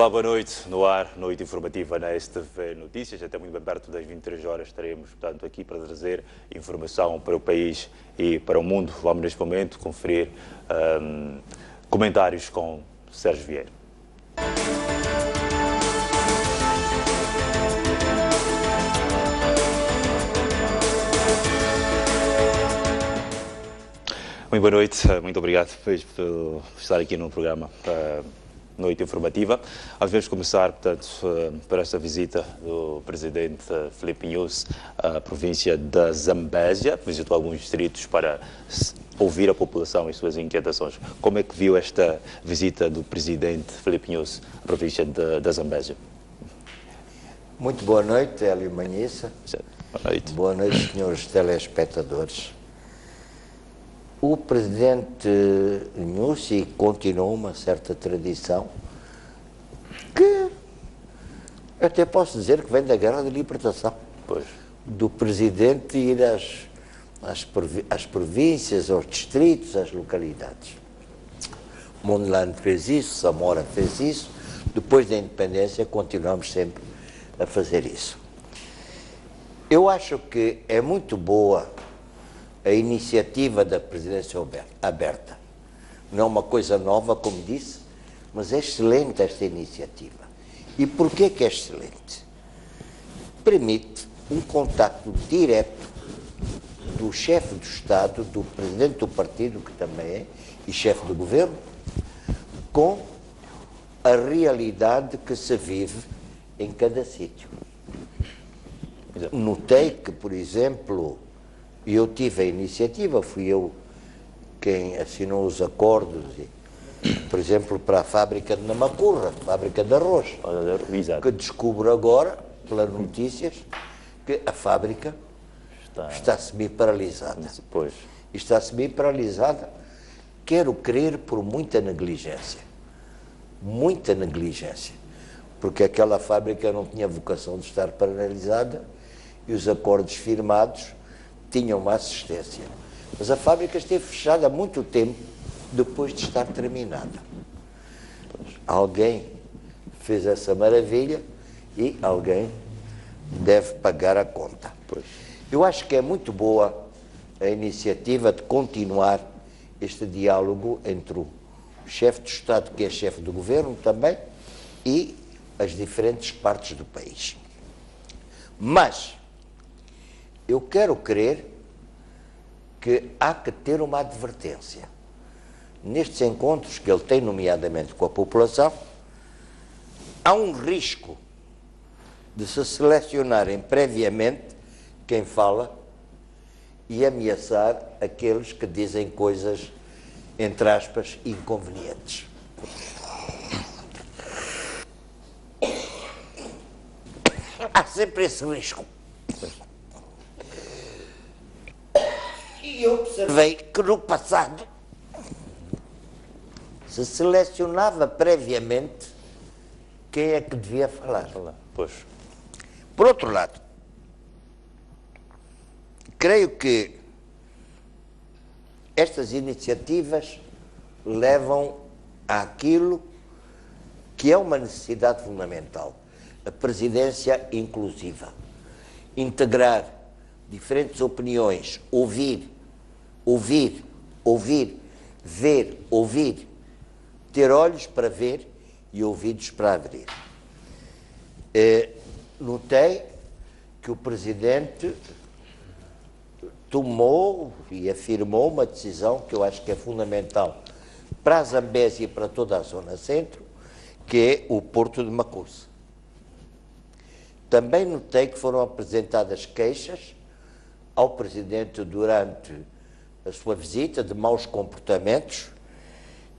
Olá, boa noite. No ar, noite informativa na STV Notícias. Até muito bem perto das 23 horas estaremos, portanto, aqui para trazer informação para o país e para o mundo. Vamos, neste momento, conferir comentários com Sérgio Vieira. Muito boa noite. Muito obrigado por estar aqui no programa Noite Informativa. Vamos começar, portanto, por esta visita do presidente Filipe Nyusi à província da Zambésia. Visitou alguns distritos para ouvir a população e suas inquietações. Como é que viu esta visita do presidente Filipe Nyusi à província da Zambésia? Muito boa noite, Hélio Manhissa. Boa noite. Boa noite, senhores telespectadores. O presidente Nyusi continuou uma certa tradição que até posso dizer que vem da Guerra de Libertação. Pois. Do presidente ir às províncias, aos distritos, às localidades. Mondlane fez isso, Zamora fez isso. Depois da independência continuamos sempre a fazer isso. Eu acho que é muito boa a iniciativa da presidência aberta. Não é uma coisa nova, como disse, mas é excelente esta iniciativa. E porquê que é excelente? Permite um contacto direto do chefe do Estado, do presidente do partido, que também é, e chefe do governo, com a realidade que se vive em cada sítio. Notei que, por exemplo, eu tive a iniciativa, fui eu quem assinou os acordos, por exemplo, para a fábrica de Namacurra, fábrica de arroz, que descubro agora, pelas notícias, que a fábrica está semi-paralisada. Pois. Está semi-paralisada, quero crer, por muita negligência. Muita negligência. Porque aquela fábrica não tinha vocação de estar paralisada e os acordos firmados tinham uma assistência. Mas a fábrica esteve fechada há muito tempo depois de estar terminada. Alguém fez essa maravilha e alguém deve pagar a conta. Eu acho que é muito boa a iniciativa de continuar este diálogo entre o chefe de Estado, que é chefe do governo também, e as diferentes partes do país. Mas eu quero crer que há que ter uma advertência. Nestes encontros que ele tem, nomeadamente com a população, há um risco de se selecionarem previamente quem fala e ameaçar aqueles que dizem coisas, entre aspas, inconvenientes. Há sempre esse risco. E eu observei que no passado se selecionava previamente quem é que devia falar. Pois. Por outro lado, creio que estas iniciativas levam àquilo que é uma necessidade fundamental, a presidência inclusiva. Integrar diferentes opiniões, ouvir, ver, ouvir, ter olhos para ver e ouvidos para abrir. Notei que o presidente tomou e afirmou uma decisão que eu acho que é fundamental para a Zambésia e para toda a zona centro, que é o Porto de Macusa. Também notei que foram apresentadas queixas ao presidente durante a sua visita de maus comportamentos,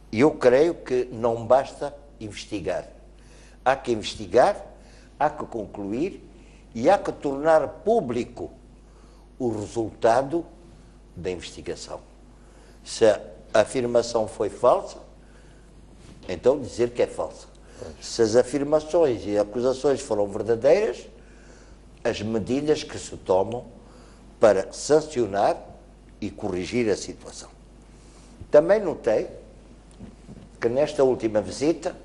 e eu creio que não basta investigar. Há que investigar, há que concluir e há que tornar público o resultado da investigação. Se a afirmação foi falsa, então dizer que é falsa. Se as afirmações e acusações foram verdadeiras, as medidas que se tomam para sancionar e corrigir a situação. Também notei que nesta última visita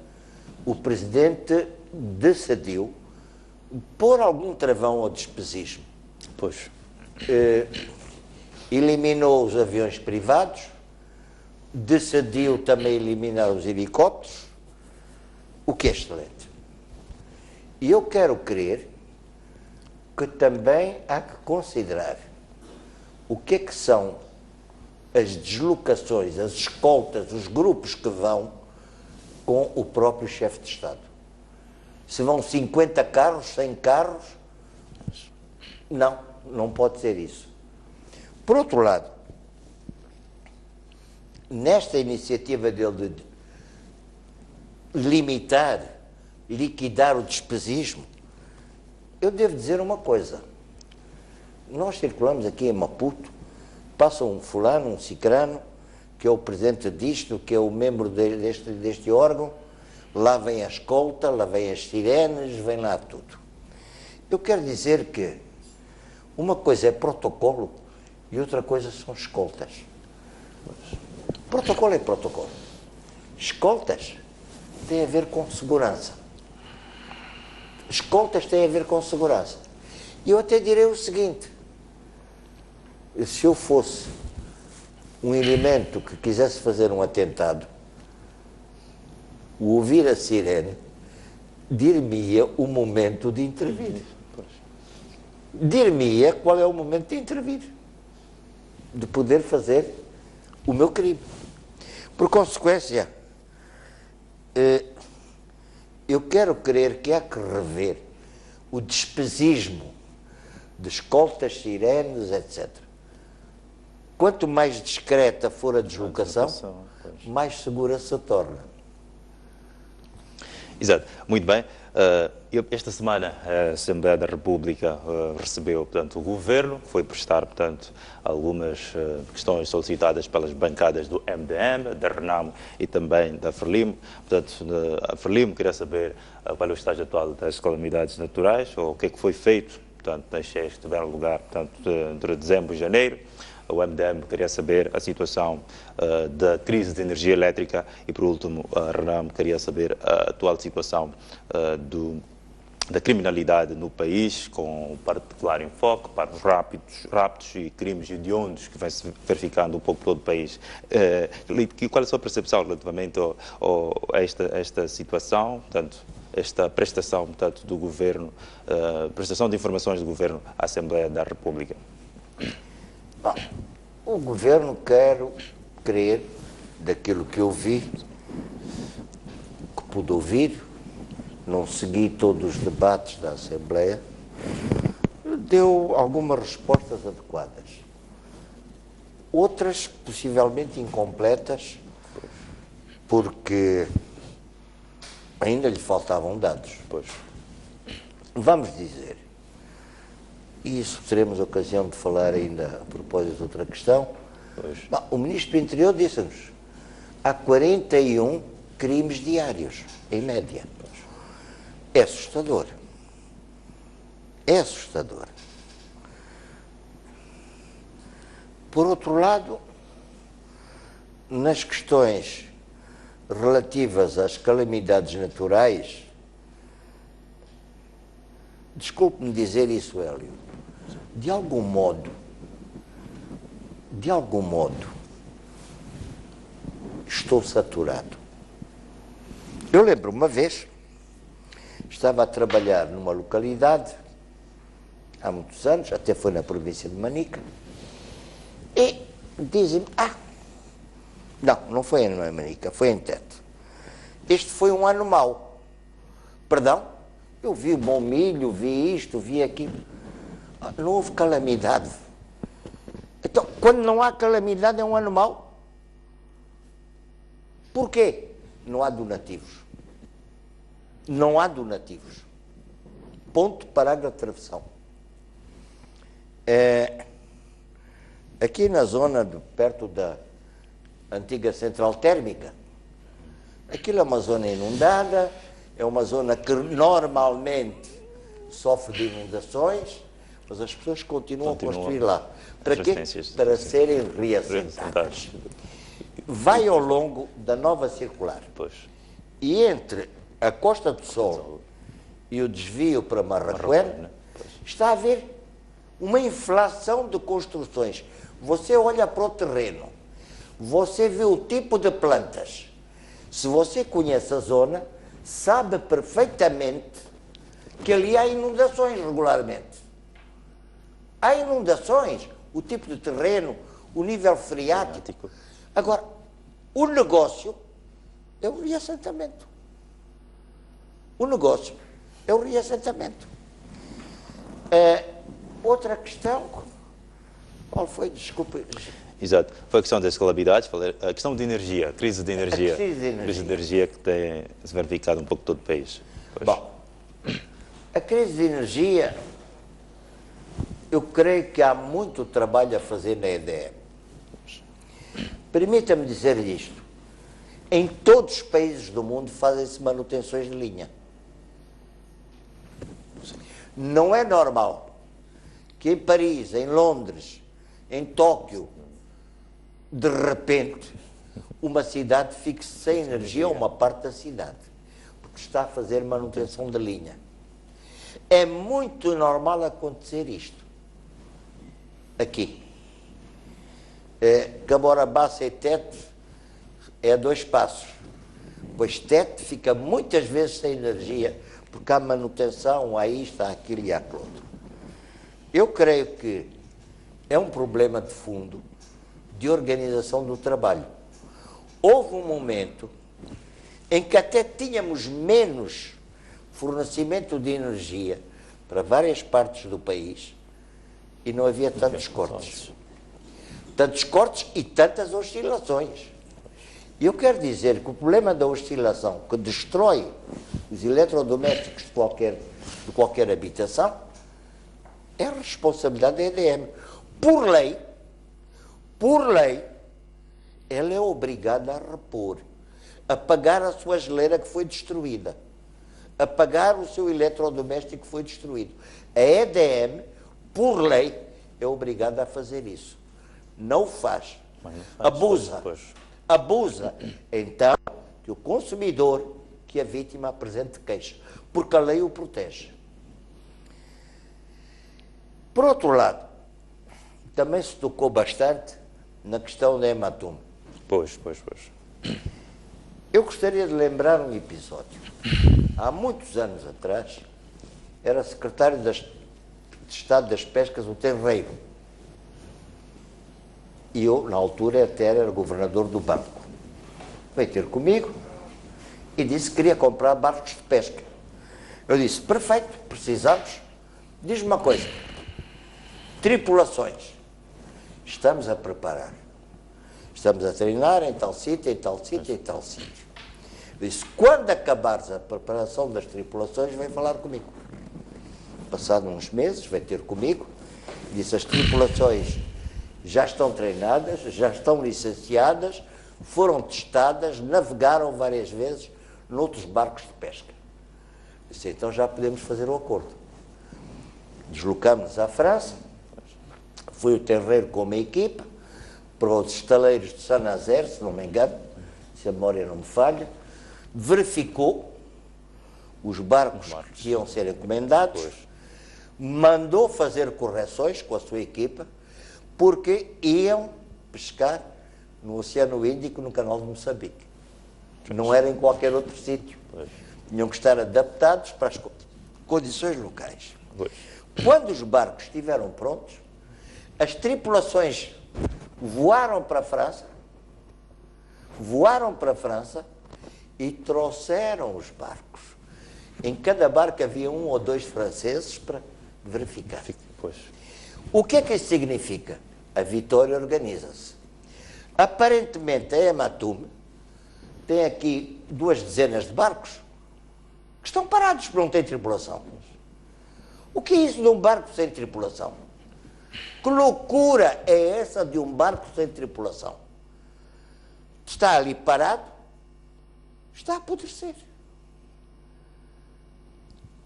o Presidente decidiu pôr algum travão ao despesismo. Pois. Eliminou os aviões privados, decidiu também eliminar os helicópteros, o que é excelente. E eu quero crer que também há que considerar o que é que são as deslocações, as escoltas, os grupos que vão com o próprio chefe de Estado. Se vão 50 carros, 100 carros, não pode ser isso. Por outro lado, nesta iniciativa dele de limitar, liquidar o despesismo, eu devo dizer uma coisa. Nós circulamos aqui em Maputo, passa um fulano, um cicrano, que é o presidente disto, que é o membro deste órgão, lá vem a escolta, lá vem as sirenes, vem lá tudo. Eu quero dizer que uma coisa é protocolo e outra coisa são escoltas. Protocolo é protocolo. Escoltas têm a ver com segurança. Escoltas têm a ver com segurança. E eu até direi o seguinte: se eu fosse um elemento que quisesse fazer um atentado, ouvir a sirene, dir-me-ia o momento de intervir. Dir-me-ia qual é o momento de intervir, de poder fazer o meu crime. Por consequência, eu quero crer que há que rever o despesismo de escoltas, sirenes, etc. Quanto mais discreta for a deslocação, mais segura se torna. Exato. Muito bem. Esta semana a Assembleia da República recebeu, portanto, o Governo, foi prestar, portanto, algumas questões solicitadas pelas bancadas do MDM, da RENAMO e também da Frelimo. Portanto, a Frelimo queria saber qual é o estágio atual das calamidades naturais, ou o que é que foi feito, portanto, nas cheias que tiveram lugar, portanto, entre dezembro e janeiro. O MDM queria saber a situação da crise de energia elétrica e, por último, a RENAMO queria saber a atual situação da criminalidade no país, com particular enfoque para os raptos e crimes hediondos que vem se verificando um pouco por todo o país. Qual é a sua percepção relativamente a esta situação, portanto, esta prestação, portanto, do Governo, prestação de informações do Governo à Assembleia da República? Bom, o Governo, quero crer, daquilo que eu vi, que pude ouvir, não segui todos os debates da Assembleia, deu algumas respostas adequadas. Outras, possivelmente incompletas, porque ainda lhe faltavam dados. Pois. Vamos dizer, e isso teremos ocasião de falar ainda a propósito de outra questão. Bom, o Ministro do Interior disse-nos: há 41 crimes diários, em média. É assustador. É assustador. Por outro lado, nas questões relativas às calamidades naturais, desculpe-me dizer isso, Hélio, de algum modo, estou saturado. Eu lembro uma vez, estava a trabalhar numa localidade, há muitos anos, até foi na província de Manica, e dizem-me, não foi em Manica, foi em Tete. Este foi um ano mau. Perdão? Eu vi bom milho, vi isto, vi aquilo. Não houve calamidade. Então, quando não há calamidade, é um ano mau? Porquê? Não há donativos. Não há donativos. Ponto, parágrafo, travessão. Aqui na zona, perto da antiga central térmica, aquilo é uma zona inundada, é uma zona que normalmente sofre de inundações, mas as pessoas continuam a construir lá. Para quê? Para serem reassentadas. Vai ao longo da nova circular. Pois. E entre a Costa do Sol e o desvio para Marrakech, está a haver uma inflação de construções. Você olha para o terreno, você vê o tipo de plantas. Se você conhece a zona, sabe perfeitamente que ali há inundações regularmente. Há inundações, o tipo de terreno, o nível freático. Agora, o negócio é o reassentamento. O negócio é o reassentamento. Outra questão, qual foi? Desculpe. Exato. Foi a questão das calamidades, a questão de energia, a crise de energia. A crise de energia. Crise de energia que tem se verificado um pouco todo o país. Pois. Bom, a crise de energia, eu creio que há muito trabalho a fazer na EDM. Permita-me dizer isto. Em todos os países do mundo fazem-se manutenções de linha. Não é normal que em Paris, em Londres, em Tóquio, de repente, uma cidade fique sem energia, ou uma parte da cidade, porque está a fazer manutenção de linha. É muito normal acontecer isto. Aqui. Camorabassa e Tete é a 2 passos. Pois Tete fica muitas vezes sem energia, porque há manutenção, há isto, há aquilo e há aquilo outro. Eu creio que é um problema de fundo de organização do trabalho. Houve um momento em que até tínhamos menos fornecimento de energia para várias partes do país e não havia tantos cortes. Tantos cortes e tantas oscilações. E eu quero dizer que o problema da oscilação que destrói os eletrodomésticos de qualquer habitação é a responsabilidade da EDM. Por lei, ela é obrigada a repor, a pagar a sua geleira que foi destruída, a pagar o seu eletrodoméstico que foi destruído. A EDM, por lei, é obrigada a fazer isso. Não o faz. Abusa. Então, que o consumidor, que a vítima apresente queixa, porque a lei o protege. Por outro lado, também se tocou bastante na questão da Ematum. Pois. Eu gostaria de lembrar um episódio. Há muitos anos atrás, era secretário de Estado das Pescas o Tenreiro. E eu, na altura, até era governador do banco. Veio ter comigo e disse que queria comprar barcos de pesca. Eu disse, perfeito, precisamos. Diz-me uma coisa, tripulações, estamos a preparar. Estamos a treinar em tal sítio, em tal sítio, em tal sítio. Eu disse, quando acabares a preparação das tripulações, vem falar comigo. Passado uns meses, veio ter comigo, disse, as tripulações já estão treinadas, já estão licenciadas, foram testadas, navegaram várias vezes noutros barcos de pesca. Disse, então já podemos fazer o acordo. Deslocamos-nos à França, foi o Tenreiro com uma equipa, para os estaleiros de Saint-Nazaire, se não me engano, se a memória não me falha, verificou os barcos que iam ser encomendados, mandou fazer correções com a sua equipa, porque iam pescar no Oceano Índico, no Canal de Moçambique. Não era em qualquer outro sítio. Tinham que estar adaptados para as condições locais. Quando os barcos estiveram prontos, as tripulações voaram para a França e trouxeram os barcos. Em cada barco havia 1 ou 2 franceses para verificar. O que é que isso significa? A Vitória organiza-se. Aparentemente, a Ematum tem aqui 2 dezenas de barcos que estão parados porque não têm tripulação. O que é isso de um barco sem tripulação? Que loucura é essa de um barco sem tripulação? Está ali parado, está a apodrecer.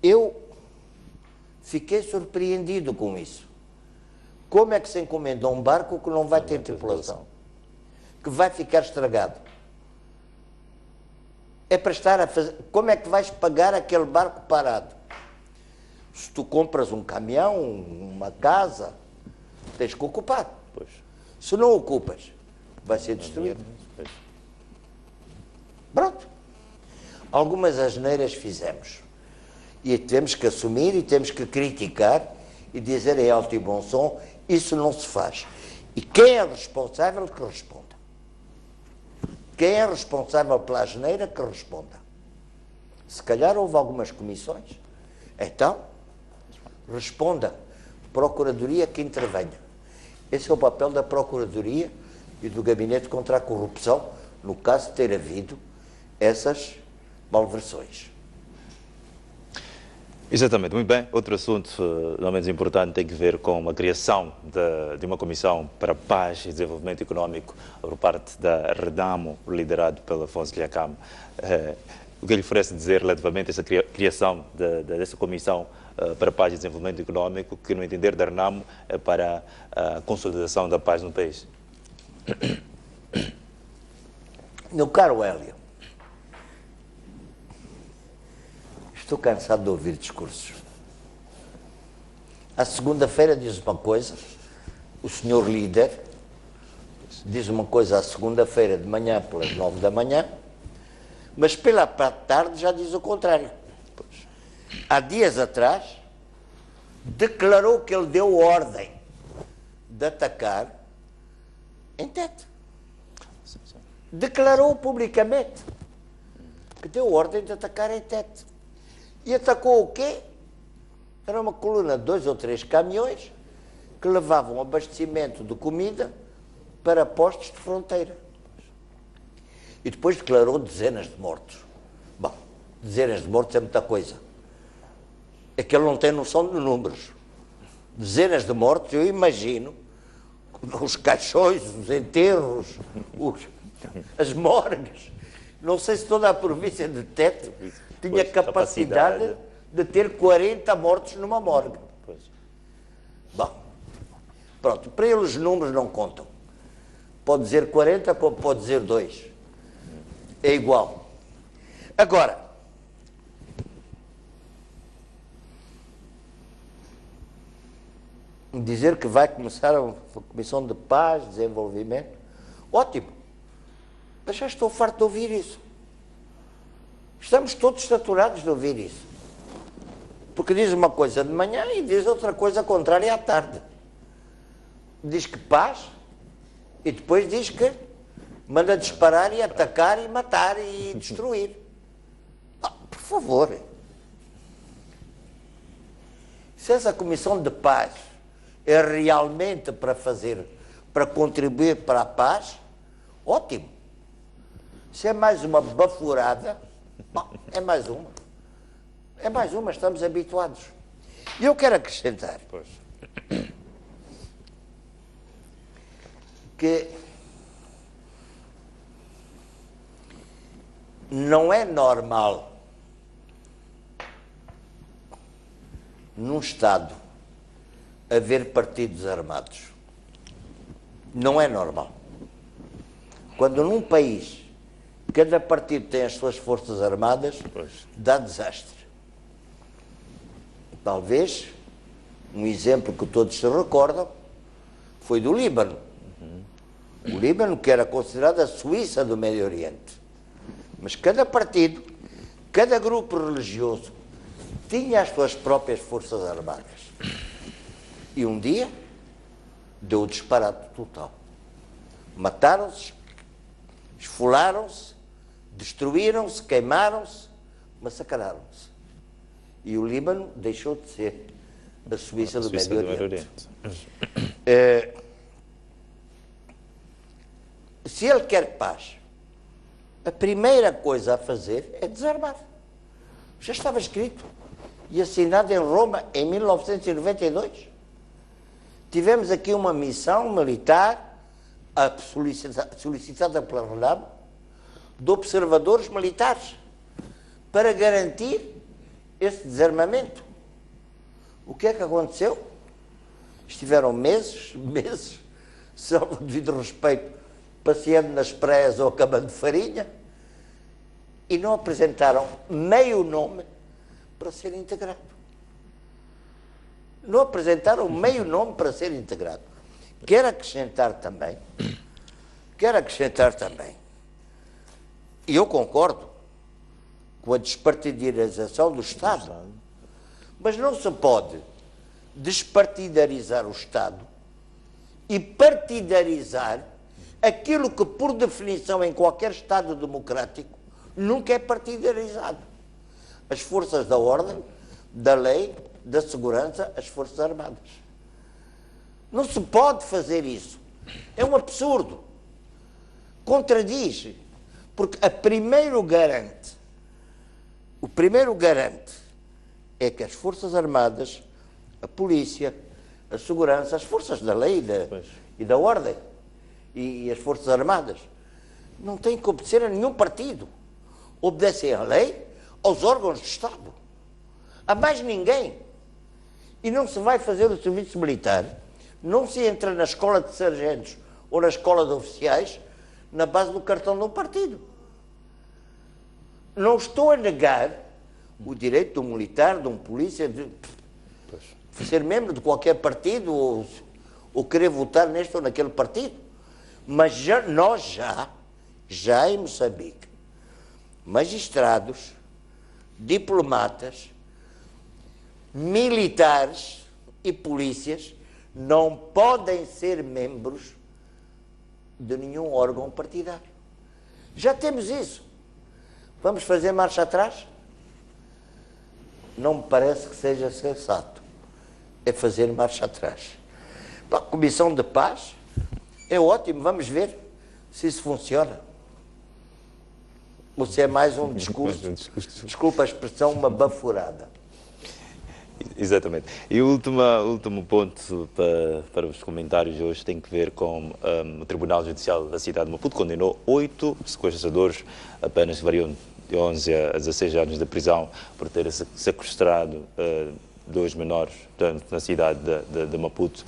Eu fiquei surpreendido com isso. Como é que se encomendou um barco que não vai ter tripulação? Que vai ficar estragado? É para estar a fazer... Como é que vais pagar aquele barco parado? Se tu compras um caminhão, uma casa, tens que ocupar. Pois. Se não ocupas, vai ser destruído. Pois. Pronto. Algumas asneiras fizemos. E temos que assumir e temos que criticar e dizer em alto e bom som, isso não se faz. E quem é responsável, que responda. Quem é responsável pela asneira, que responda. Se calhar houve algumas comissões. Então, responda. Procuradoria que intervenha. Esse é o papel da Procuradoria e do Gabinete contra a Corrupção, no caso de ter havido essas malversões. Exatamente, muito bem. Outro assunto não menos importante tem que ver com a criação de uma comissão para paz e desenvolvimento económico por parte da Redamo, liderado pelo Afonso Dhlakama. O que lhe oferece dizer relativamente a essa criação dessa comissão para paz e desenvolvimento económico, que no entender da Renamo é para a consolidação da paz no país? Meu caro Hélio, estou cansado de ouvir discursos. À segunda-feira diz uma coisa, o senhor líder diz uma coisa à segunda-feira de manhã pelas 9 da manhã, mas pela tarde já diz o contrário. Há dias atrás declarou que ele deu ordem de atacar em Tete. Declarou publicamente que deu ordem de atacar em Tete. E atacou o quê? Era uma coluna de 2 ou 3 caminhões que levavam abastecimento de comida para postos de fronteira. E depois declarou dezenas de mortos. Bom, dezenas de mortos é muita coisa. É que ele não tem noção de números. Dezenas de mortos, eu imagino, os caixões, os enterros, as morgues. Não sei se toda a província de Tete tinha capacidade de ter 40 mortos numa morgue. Bom, pronto, para ele os números não contam. Pode dizer 40, como pode dizer 2. É igual. Agora, dizer que vai começar a Comissão de Paz, Desenvolvimento, ótimo. Mas já estou farto de ouvir isso. Estamos todos saturados de ouvir isso. Porque diz uma coisa de manhã e diz outra coisa contrária à tarde. Diz que paz e depois diz que manda disparar e atacar e matar e destruir. Por favor. Se essa Comissão de Paz é realmente para contribuir para a paz, ótimo. Se é mais uma bafurada, bom, é mais uma. É mais uma, estamos habituados. E eu quero acrescentar que não é normal num Estado haver partidos armados. Não é normal. Quando num país cada partido tem as suas forças armadas, dá desastre. Talvez, um exemplo que todos se recordam, foi do Líbano. O Líbano, que era considerado a Suíça do Médio Oriente. Mas cada partido, cada grupo religioso, tinha as suas próprias forças armadas. E um dia, deu o disparate total. Mataram-se, esfolaram-se, destruíram-se, queimaram-se, massacraram-se. E o Líbano deixou de ser a Suíça do Médio Oriente. Se ele quer paz, a primeira coisa a fazer é desarmar. Já estava escrito e assinado em Roma em 1992. Tivemos aqui uma missão militar solicitada pela Renamo de observadores militares para garantir esse desarmamento. O que é que aconteceu? Estiveram meses, salvo devido respeito, passeando nas praias ou acabando de farinha, e não apresentaram meio nome para ser integrado. Não apresentaram meio nome para ser integrado. Quero acrescentar também, e eu concordo com a despartidarização do Estado, mas não se pode despartidarizar o Estado e partidarizar aquilo que, por definição, em qualquer Estado democrático, nunca é partidarizado. As forças da ordem, da lei, da segurança, as Forças Armadas. Não se pode fazer isso. É um absurdo. Contradiz. Porque o primeiro garante é que as Forças Armadas, a polícia, a segurança, as forças da lei e da ordem e as Forças Armadas não têm que obedecer a nenhum partido. Obedecem à lei, aos órgãos do Estado. A mais ninguém. E não se vai fazer o serviço militar, não se entra na escola de sargentos ou na escola de oficiais na base do cartão de um partido. Não estou a negar o direito de um militar, de um polícia, de ser membro de qualquer partido ou querer votar neste ou naquele partido. Mas nós já em Moçambique, magistrados, diplomatas, militares e polícias não podem ser membros de nenhum órgão partidário. Já temos isso. Vamos fazer marcha atrás? Não me parece que seja sensato. É fazer marcha atrás. A Comissão de Paz é ótimo, vamos ver se isso funciona. Ou se é mais um discurso, desculpa a expressão, uma baforada. Exatamente. E o último ponto para os comentários de hoje tem que ver com o Tribunal Judicial da cidade de Maputo condenou 8 sequestradores, apenas variam de 11 a 16 anos de prisão, por terem sequestrado 2 menores, portanto, na cidade de Maputo.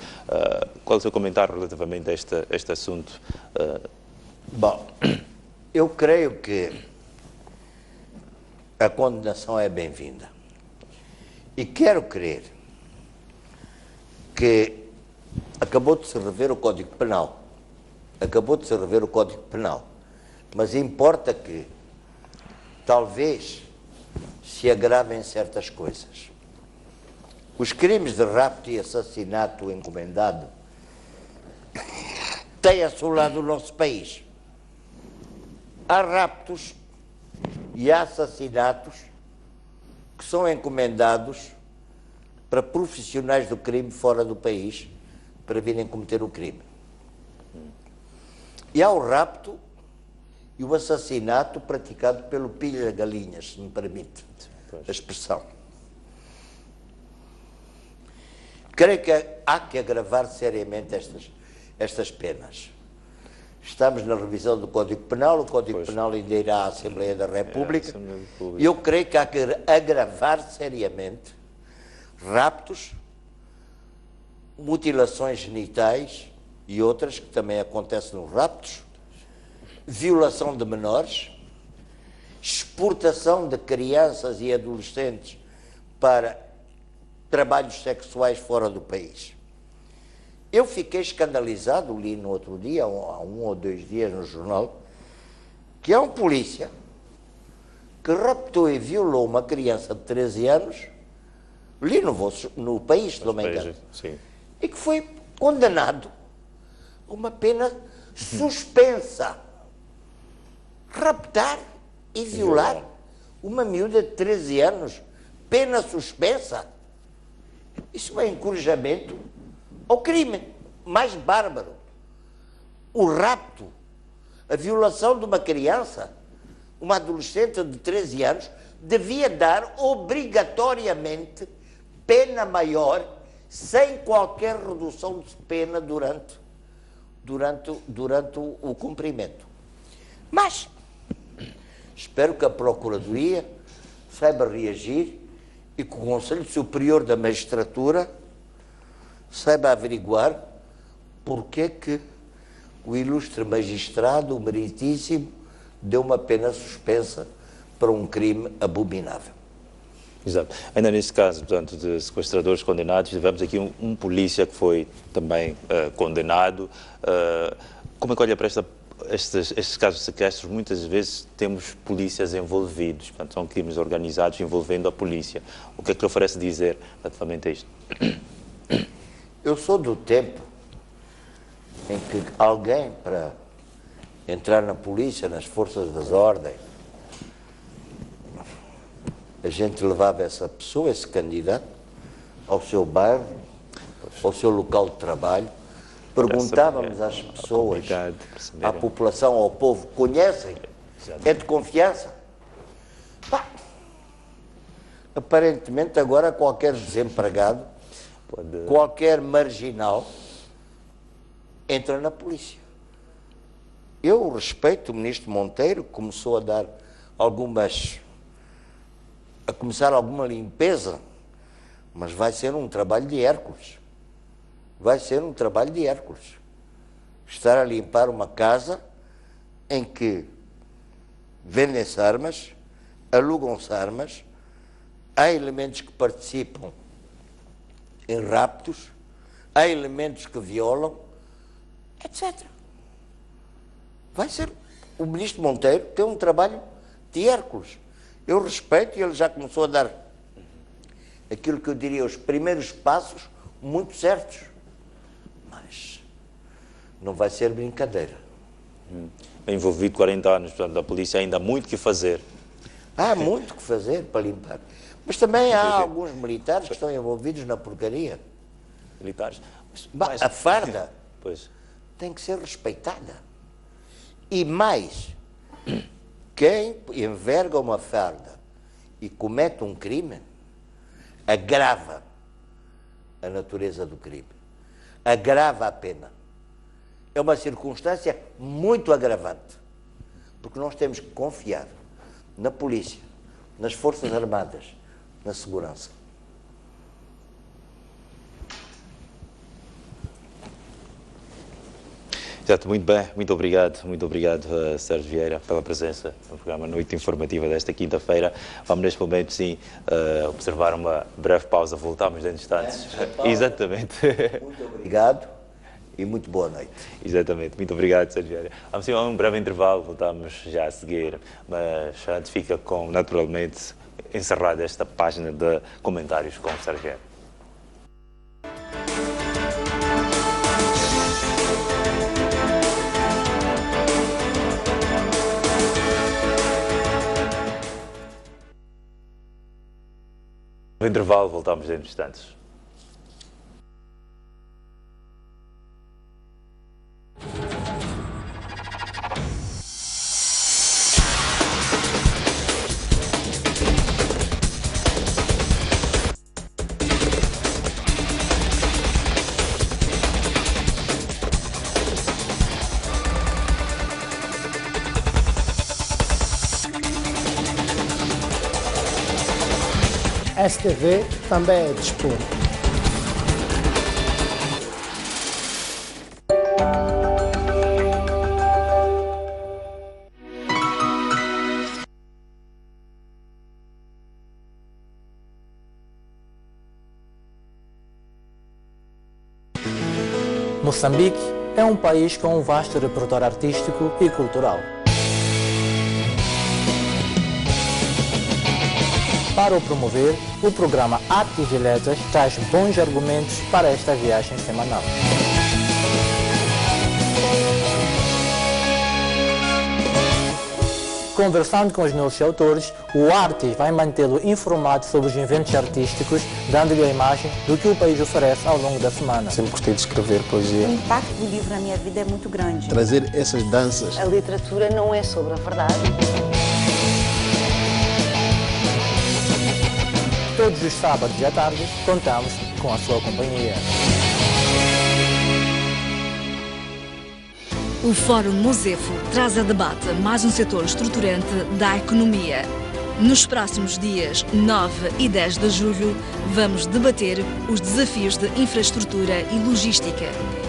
Qual é o seu comentário relativamente a este assunto? Bom, eu creio que a condenação é bem-vinda. E quero crer que acabou de se rever o Código Penal. Mas importa que talvez se agravem certas coisas. Os crimes de rapto e assassinato encomendado têm assolado o nosso país. Há raptos e há assassinatos que são encomendados para profissionais do crime fora do país para virem cometer o crime. E há o rapto e o assassinato praticado pelo pilha-galinhas, se me permite a expressão. Creio que há que agravar seriamente estas penas. Estamos na revisão do Código Penal, o Código Penal ainda irá à Assembleia da República, e eu creio que há que agravar seriamente raptos, mutilações genitais e outras que também acontecem nos raptos, violação de menores, exportação de crianças e adolescentes para trabalhos sexuais fora do país. Eu fiquei escandalizado, li no outro dia, há 1 ou 2 dias no jornal, que há um polícia que raptou e violou uma criança de 13 anos, li no país, se não me engano, e que foi condenado a uma pena suspensa. Raptar e violar uma miúda de 13 anos, pena suspensa. Isso é encorajamento ao crime mais bárbaro. O rapto, a violação de uma criança, uma adolescente de 13 anos, devia dar obrigatoriamente pena maior, sem qualquer redução de pena durante o cumprimento. Mas espero que a Procuradoria saiba reagir e que o Conselho Superior da Magistratura saiba averiguar porque que o ilustre magistrado, o meritíssimo, deu uma pena suspensa para um crime abominável. Exato. Ainda neste caso, portanto, de sequestradores condenados, tivemos aqui um polícia que foi também condenado. Como é que olha para estes casos de sequestros? Muitas vezes temos polícias envolvidos, portanto, são crimes organizados envolvendo a polícia. O que é que lhe oferece dizer relativamente a isto? Eu sou do tempo em que alguém, para entrar na polícia, nas forças das ordens, a gente levava essa pessoa, esse candidato, ao seu bairro, ao seu local de trabalho, perguntávamos às pessoas, à população, ao povo, conhecem? É de confiança? Pá. Aparentemente agora qualquer desempregado, qualquer marginal, entra na polícia. Eu respeito o ministro Monteiro, que começou a dar começar alguma limpeza, mas vai ser um trabalho de Hércules. Vai ser um trabalho de Hércules. Estar a limpar uma casa em que vendem-se armas, alugam-se armas, há elementos que participam em raptos, há elementos que violam, etc. Vai ser... O ministro Monteiro tem um trabalho de Hércules. Eu respeito, e ele já começou a dar aquilo que eu diria os primeiros passos muito certos. Mas não vai ser brincadeira. Envolvido 40 anos, portanto, da polícia, ainda há muito que fazer. Há muito que fazer para limpar. Mas também há alguns militares que estão envolvidos na porcaria. Militares? Mas a farda pois. Tem que ser respeitada. E mais, quem enverga uma farda e comete um crime, agrava a natureza do crime, agrava a pena. É uma circunstância muito agravante, porque nós temos que confiar na polícia, nas Forças Armadas, na segurança. Exato, muito bem, muito obrigado Sérgio Vieira pela presença no programa Noite Informativa desta quinta-feira. Vamos neste momento sim observar uma breve pausa, voltamos dentro de instantes. Exatamente. Muito obrigado e muito boa noite. Exatamente, muito obrigado Sérgio Vieira. Vamos sim a um breve intervalo, voltamos já a seguir, mas antes fica com, naturalmente, encerrada esta página de comentários com o Sérgio Vieira. No intervalo, voltamos dentro de instantes. STV também é desporto. Moçambique é um país com um vasto repertório artístico e cultural. Para o promover, o programa Artes e Letras traz bons argumentos para esta viagem semanal. Conversando com os nossos autores, o Artes vai mantê-lo informado sobre os eventos artísticos, dando-lhe a imagem do que o país oferece ao longo da semana. Sempre gostei de escrever poesia. O impacto do livro na minha vida é muito grande. Trazer essas danças. A literatura não é sobre a verdade. Todos os sábados à tarde, contamos com a sua companhia. O Fórum Mosefo traz a debate mais um setor estruturante da economia. Nos próximos dias 9 e 10 de julho, vamos debater os desafios de infraestrutura e logística,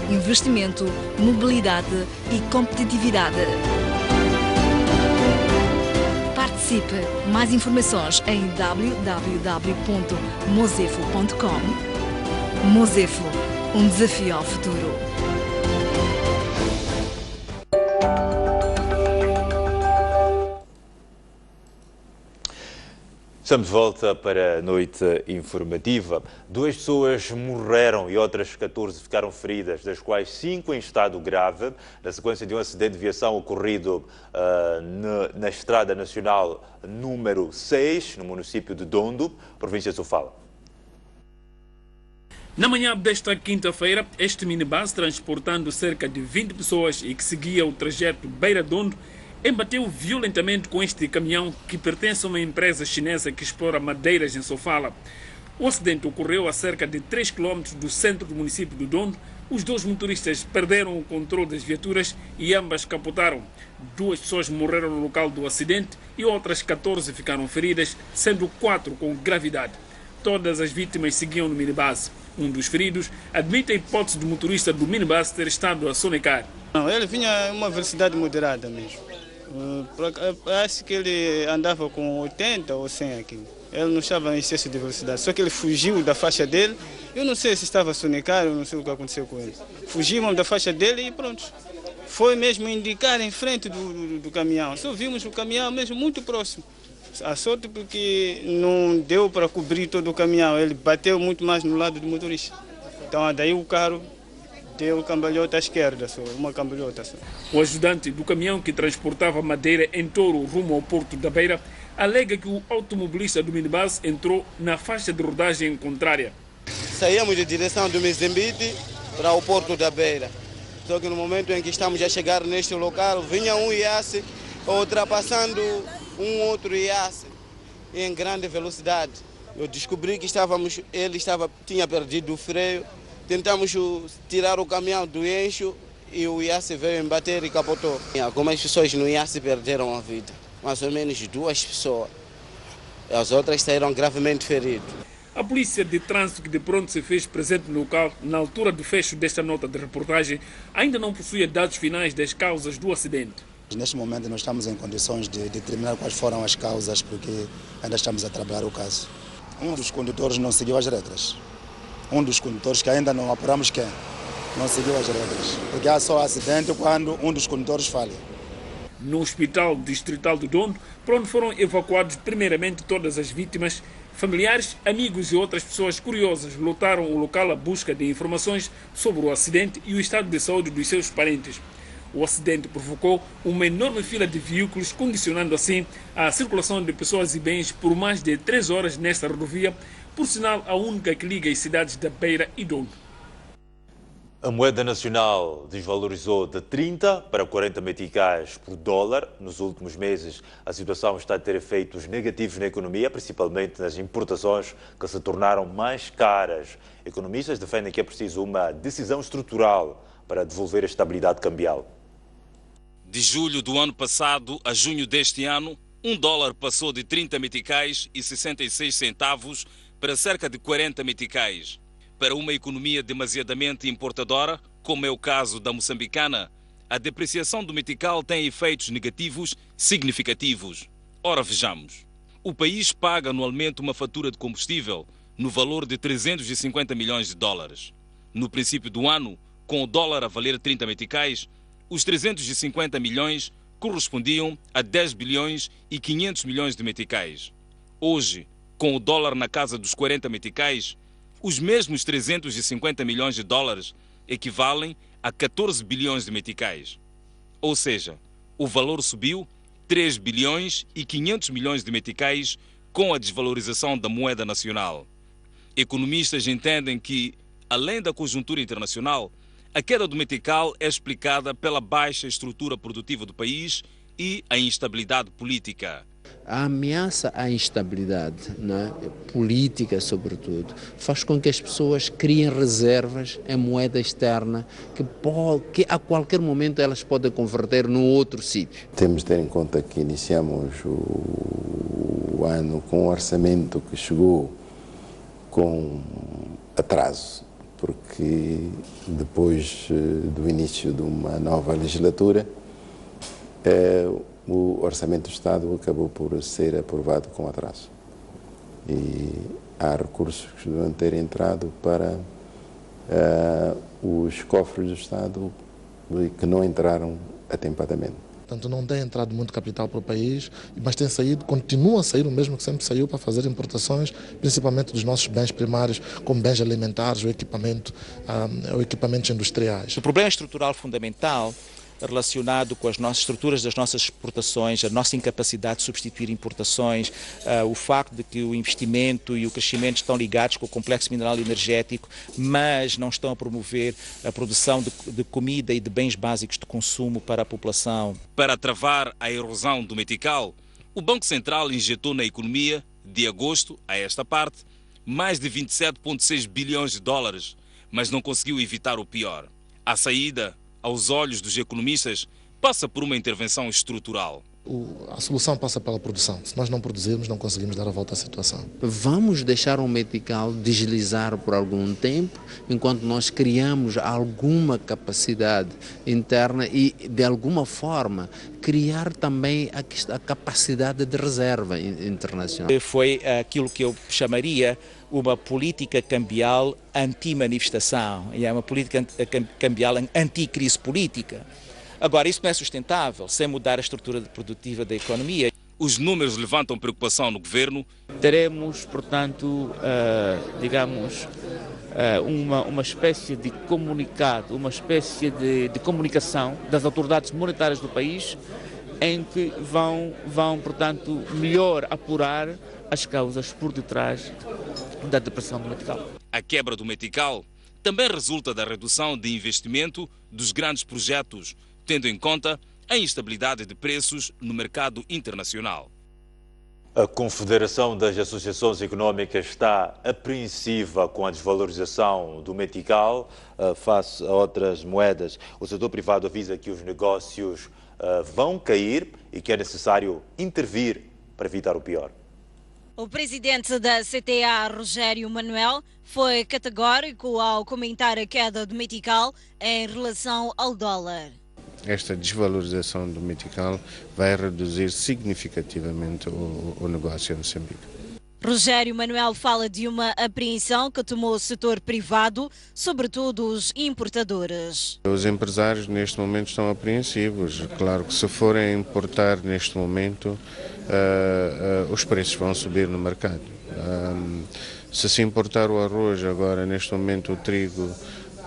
investimento, mobilidade e competitividade. Participe Participe. Mais informações em www.mozefo.com. Mozefo, um desafio ao futuro. Estamos de volta para a noite informativa. 2 pessoas morreram e outras 14 ficaram feridas, das quais 5 em estado grave, na sequência de um acidente de viação ocorrido na Estrada Nacional número 6, no município de Dondo, província de Sofala. Na manhã desta quinta-feira, este minibus, transportando cerca de 20 pessoas e que seguia o trajeto Beira-Dondo, embateu violentamente com este caminhão que pertence a uma empresa chinesa que explora madeiras em Sofala. O acidente ocorreu a cerca de 3 km do centro do município de Dondo. Os 2 motoristas perderam o controle das viaturas e ambas capotaram. 2 pessoas morreram no local do acidente e outras 14 ficaram feridas, sendo 4 com gravidade. Todas as vítimas seguiam no minibus. Um dos feridos admite a hipótese do motorista do minibus ter estado a sonecar. Não, ele vinha a uma velocidade moderada mesmo. Acho que ele andava com 80 ou 100 aqui. Ele não estava em excesso de velocidade, só que ele fugiu da faixa dele. Eu não sei se estava a sonecar, eu não sei o que aconteceu com ele. Fugimos da faixa dele e pronto. Foi mesmo indicar em frente do caminhão. Só vimos o caminhão mesmo muito próximo. A sorte porque não deu para cobrir todo o caminhão. Ele bateu muito mais no lado do motorista. Então daí o carro deu cambalhota à esquerda, só, uma cambalhota só. O ajudante do caminhão que transportava madeira em Touro rumo ao Porto da Beira alega que o automobilista do minibus entrou na faixa de rodagem contrária. Saímos de direção do Mozambique para o Porto da Beira. Só que no momento em que estamos a chegar neste local, vinha um IAS ultrapassando um outro IAS em grande velocidade. Eu descobri que ele tinha perdido o freio. Tentamos tirar o caminhão do eixo e o IAS veio embater e capotou. Algumas pessoas no IAS perderam a vida, mais ou menos 2 pessoas. As outras saíram gravemente feridas. A polícia de trânsito que de pronto se fez presente no local na altura do fecho desta nota de reportagem ainda não possui dados finais das causas do acidente. Neste momento não estamos em condições de determinar quais foram as causas porque ainda estamos a trabalhar o caso. Um dos condutores não seguiu as regras. Um dos condutores, que ainda não apuramos quem, não seguiu as regras. Porque há só acidente quando um dos condutores falha. No Hospital Distrital de Dondo, para onde foram evacuados primeiramente todas as vítimas, familiares, amigos e outras pessoas curiosas lotaram o local à busca de informações sobre o acidente e o estado de saúde dos seus parentes. O acidente provocou uma enorme fila de veículos, condicionando assim a circulação de pessoas e bens por mais de 3 horas nesta rodovia, por sinal a única que liga as cidades da Beira e Dondo. A moeda nacional desvalorizou de 30 para 40 meticais por dólar. Nos últimos meses, a situação está a ter efeitos negativos na economia, principalmente nas importações, que se tornaram mais caras. Economistas defendem que é preciso uma decisão estrutural para devolver a estabilidade cambial. De julho do ano passado a junho deste ano, um dólar passou de 30 meticais e 66 centavos para cerca de 40 meticais. Para uma economia demasiadamente importadora, como é o caso da moçambicana, a depreciação do metical tem efeitos negativos significativos. Ora, vejamos. O país paga anualmente uma fatura de combustível no valor de 350 milhões de dólares. No princípio do ano, com o dólar a valer 30 meticais, os 350 milhões correspondiam a 10 bilhões e 500 milhões de meticais. Hoje, com o dólar na casa dos 40 meticais, os mesmos 350 milhões de dólares equivalem a 14 bilhões de meticais. Ou seja, o valor subiu 3 bilhões e 500 milhões de meticais com a desvalorização da moeda nacional. Economistas entendem que, além da conjuntura internacional, a queda do metical é explicada pela baixa estrutura produtiva do país e a instabilidade política. A ameaça à instabilidade, política sobretudo, faz com que as pessoas criem reservas em moeda externa que a qualquer momento elas podem converter num outro sítio. Temos de ter em conta que iniciamos o ano com um orçamento que chegou com atraso, porque depois do início de uma nova legislatura, o Orçamento do Estado acabou por ser aprovado com atraso. E há recursos que devem ter entrado para os cofres do Estado que não entraram atempadamente. Portanto, não tem entrado muito capital para o país, mas tem saído, continua a sair o mesmo que sempre saiu para fazer importações, principalmente dos nossos bens primários, como bens alimentares ou equipamentos industriais. O problema estrutural fundamental relacionado com as nossas estruturas das nossas exportações, a nossa incapacidade de substituir importações, o facto de que o investimento e o crescimento estão ligados com o complexo mineral e energético, mas não estão a promover a produção de comida e de bens básicos de consumo para a população. Para travar a erosão do metical, o Banco Central injetou na economia, de agosto a esta parte, mais de 27,6 bilhões de dólares, mas não conseguiu evitar o pior. A saída, aos olhos dos economistas, passa por uma intervenção estrutural. A solução passa pela produção. Se nós não produzirmos, não conseguimos dar a volta à situação. Vamos deixar o metical deslizar por algum tempo, enquanto nós criamos alguma capacidade interna e, de alguma forma, criar também a capacidade de reserva internacional. Foi aquilo que eu chamaria uma política cambial anti-manifestação, e é uma política cambial anti-crise política. Agora, isso não é sustentável sem mudar a estrutura produtiva da economia. Os números levantam preocupação no governo. Teremos, portanto, uma espécie de comunicado, uma espécie de comunicação das autoridades monetárias do país, em que vão, portanto, melhor apurar as causas por detrás da depressão do metical. A quebra do metical também resulta da redução de investimento dos grandes projetos, tendo em conta a instabilidade de preços no mercado internacional. A Confederação das Associações Económicas está apreensiva com a desvalorização do metical face a outras moedas. O setor privado avisa que os negócios vão cair e que é necessário intervir para evitar o pior. O presidente da CTA, Rogério Manuel, foi categórico ao comentar a queda do metical em relação ao dólar. Esta desvalorização do metical vai reduzir significativamente o negócio em Moçambique. Rogério Manuel fala de uma apreensão que tomou o setor privado, sobretudo os importadores. Os empresários neste momento estão apreensivos. Claro que se forem importar neste momento, os preços vão subir no mercado. Se importar o arroz agora, neste momento o trigo,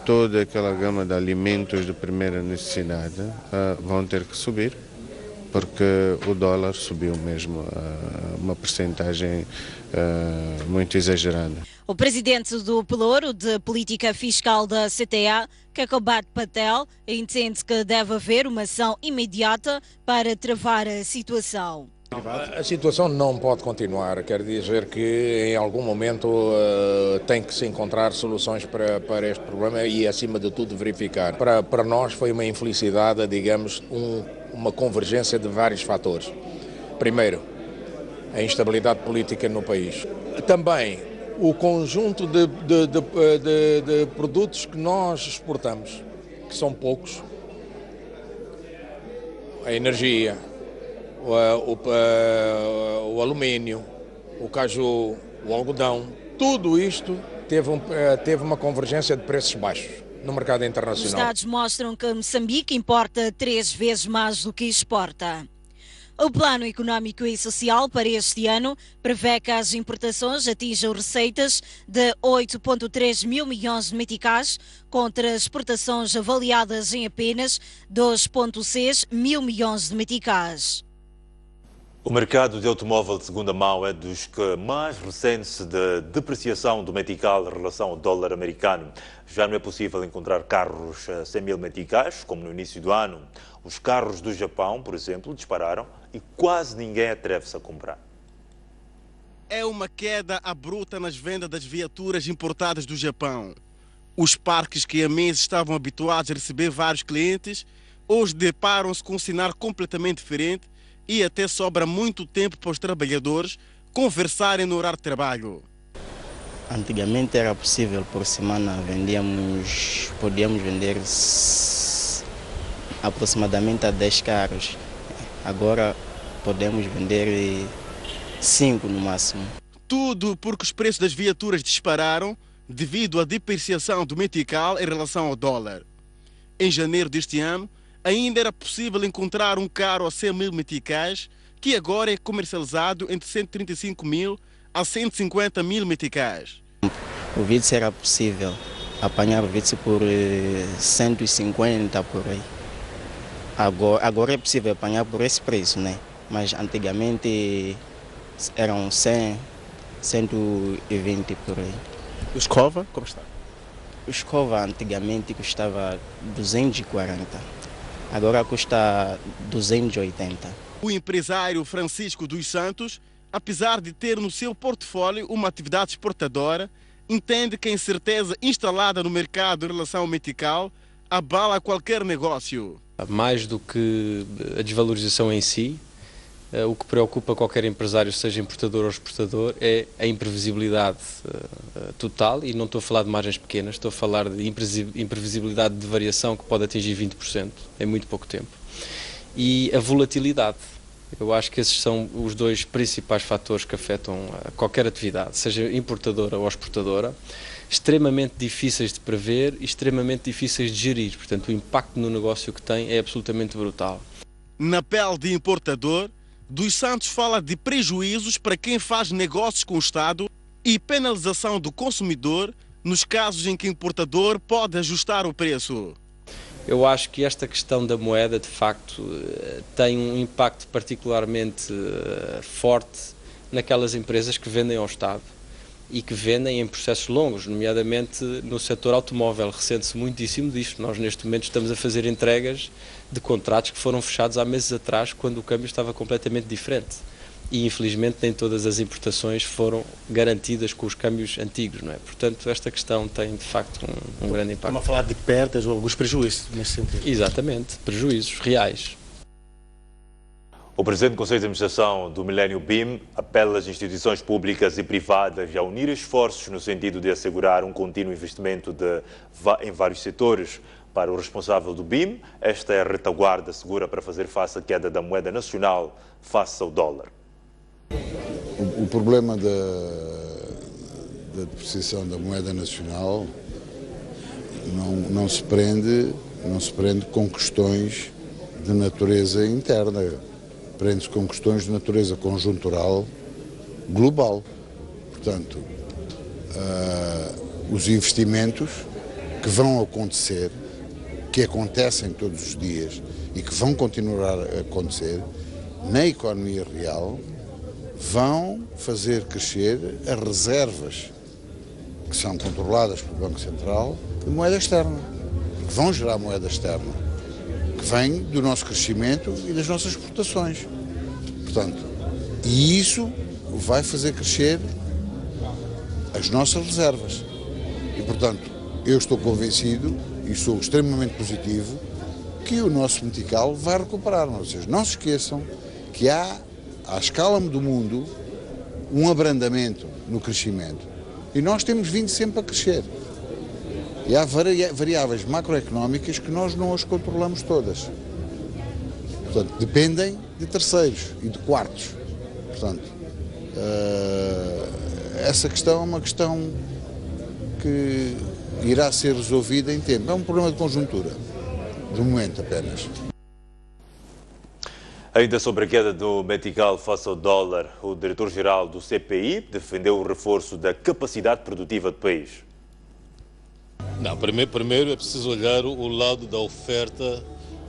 toda aquela gama de alimentos de primeira necessidade vão ter que subir, porque o dólar subiu mesmo uma percentagem muito exagerada. O presidente do Pelouro de Política Fiscal da CTA, Cacobat Patel, entende que deve haver uma ação imediata para travar a situação. A situação não pode continuar, quer dizer que em algum momento tem que se encontrar soluções para este problema e, acima de tudo, verificar. Para nós foi uma infelicidade, digamos, uma convergência de vários fatores. Primeiro, a instabilidade política no país. Também o conjunto de produtos que nós exportamos, que são poucos, a energia, o alumínio, o caju, o algodão, tudo isto teve uma convergência de preços baixos no mercado internacional. Os dados mostram que Moçambique importa 3 vezes mais do que exporta. O Plano Económico e Social para este ano prevê que as importações atinjam receitas de 8,3 mil milhões de meticais, contra exportações avaliadas em apenas 2,6 mil milhões de meticais. O mercado de automóvel de segunda mão é dos que mais ressente de depreciação do metical em relação ao dólar americano. Já não é possível encontrar carros a 100 mil meticais, como no início do ano. Os carros do Japão, por exemplo, dispararam e quase ninguém atreve-se a comprar. É uma queda abrupta nas vendas das viaturas importadas do Japão. Os parques que há meses estavam habituados a receber vários clientes, hoje deparam-se com um cenário completamente diferente e até sobra muito tempo para os trabalhadores conversarem no horário de trabalho. Antigamente era possível, por semana podíamos vender aproximadamente a 10 carros. Agora podemos vender 5 no máximo. Tudo porque os preços das viaturas dispararam devido à depreciação do metical em relação ao dólar. Em janeiro deste ano, ainda era possível encontrar um carro a 100 mil meticais, que agora é comercializado entre 135 mil a 150 mil meticais. O Vitz era possível apanhar o Vitz por 150 por aí. Agora é possível apanhar por esse preço, né? Mas antigamente eram 100, 120 por aí. O Escova, como está? O Escova antigamente custava 240, agora custa 280. O empresário Francisco dos Santos, apesar de ter no seu portfólio uma atividade exportadora, entende que a incerteza instalada no mercado em relação ao metical abala qualquer negócio. Mais do que a desvalorização em si, o que preocupa qualquer empresário, seja importador ou exportador, é a imprevisibilidade total, e não estou a falar de margens pequenas, estou a falar de imprevisibilidade de variação que pode atingir 20% em muito pouco tempo. E a volatilidade. Eu acho que esses são os dois principais fatores que afetam qualquer atividade, seja importadora ou exportadora, extremamente difíceis de prever e extremamente difíceis de gerir. Portanto, o impacto no negócio que tem é absolutamente brutal. Na pele de importador, Dos Santos fala de prejuízos para quem faz negócios com o Estado e penalização do consumidor nos casos em que o importador pode ajustar o preço. Eu acho que esta questão da moeda, de facto, tem um impacto particularmente forte naquelas empresas que vendem ao Estado e que vendem em processos longos, nomeadamente no setor automóvel. Ressente-se muitíssimo disto. Nós, neste momento, estamos a fazer entregas de contratos que foram fechados há meses atrás, quando o câmbio estava completamente diferente. E, infelizmente, nem todas as importações foram garantidas com os câmbios antigos, não é? Portanto, esta questão tem, de facto, um grande impacto. Estamos a falar de perdas ou alguns prejuízos nesse sentido. Exatamente, prejuízos reais. O Presidente do Conselho de Administração do Millennium BIM apela às instituições públicas e privadas a unir esforços no sentido de assegurar um contínuo investimento em vários setores. Para o responsável do BIM, esta é a retaguarda segura para fazer face à queda da moeda nacional face ao dólar. O problema da depreciação da moeda nacional não se prende com questões de natureza interna, prende-se com questões de natureza conjuntural global. Portanto, os investimentos que vão acontecer, que acontecem todos os dias e que vão continuar a acontecer na economia real, vão fazer crescer as reservas que são controladas pelo Banco Central de moeda externa, que vão gerar moeda externa, que vem do nosso crescimento e das nossas exportações. Portanto, e isso vai fazer crescer as nossas reservas. E, portanto, eu estou convencido e sou extremamente positivo que o nosso metical vai recuperar. Ou seja, não se esqueçam que há, à escala do mundo, um abrandamento no crescimento. E nós temos vindo sempre a crescer. E há variáveis macroeconómicas que nós não as controlamos todas. Portanto, dependem de terceiros e de quartos. Portanto, essa questão é uma questão que irá ser resolvida em tempo. É um problema de conjuntura, de momento apenas. Ainda sobre a queda do metical face ao dólar, o diretor-geral do CPI defendeu o reforço da capacidade produtiva do país. Não, primeiro é preciso olhar o lado da oferta,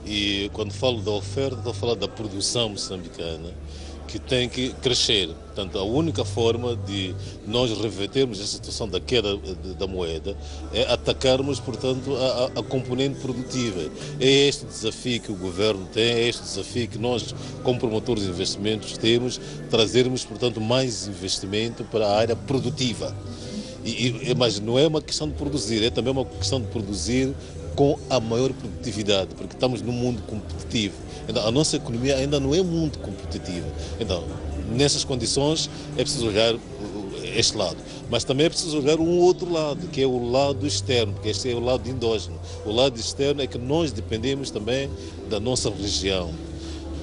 e quando falo da oferta estou a falar da produção moçambicana, que tem que crescer. Portanto, a única forma de nós revertermos a situação da queda da moeda é atacarmos, portanto, a componente produtiva. É este desafio que o governo tem, é este desafio que nós, como promotores de investimentos, temos, trazermos, portanto, mais investimento para a área produtiva. Mas não é uma questão de produzir, é também uma questão de produzir com a maior produtividade, porque estamos num mundo competitivo. Então, a nossa economia ainda não é muito competitiva. Então, nessas condições, é preciso olhar este lado. Mas também é preciso olhar um outro lado, que é o lado externo, porque este é o lado endógeno. O lado externo é que nós dependemos também da nossa região.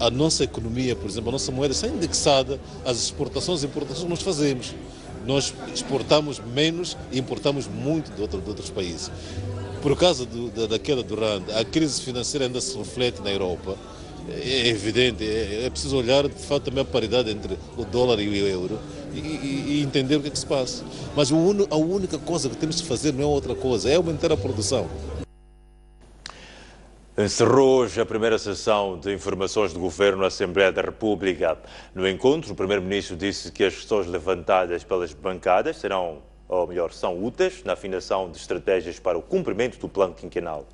a nossa economia, por exemplo, a nossa moeda está indexada às exportações e importações que nós fazemos. Nós exportamos menos e importamos muito de outros países. Por causa da queda do rand, a crise financeira ainda se reflete na Europa. É evidente, é preciso olhar de fato também a paridade entre o dólar e o euro e entender o que é que se passa. Mas a única coisa que temos de fazer não é outra coisa, é aumentar a produção. Encerrou hoje a primeira sessão de informações do Governo na Assembleia da República. No encontro, o Primeiro-Ministro disse que as questões levantadas pelas bancadas serão, ou melhor, são úteis na afinação de estratégias para o cumprimento do plano quinquenal.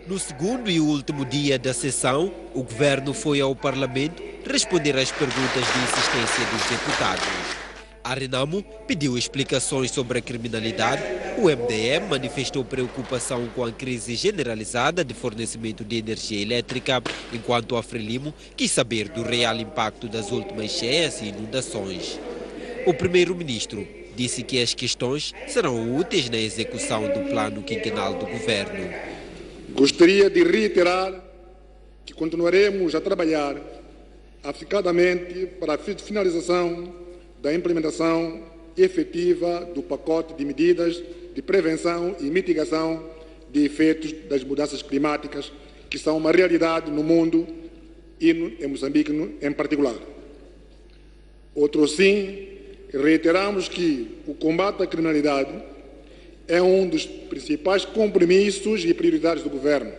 No segundo e último dia da sessão, o Governo foi ao Parlamento responder às perguntas de insistência dos deputados. A Renamo pediu explicações sobre a criminalidade, o MDM manifestou preocupação com a crise generalizada de fornecimento de energia elétrica, enquanto a Frelimo quis saber do real impacto das últimas cheias e inundações. O Primeiro-Ministro disse que as questões serão úteis na execução do plano quinquenal do Governo. Gostaria de reiterar que continuaremos a trabalhar afincadamente para a finalização da implementação efetiva do pacote de medidas de prevenção e mitigação de efeitos das mudanças climáticas, que são uma realidade no mundo e em Moçambique em particular. Outro sim, reiteramos que o combate à criminalidade é um dos principais compromissos e prioridades do Governo.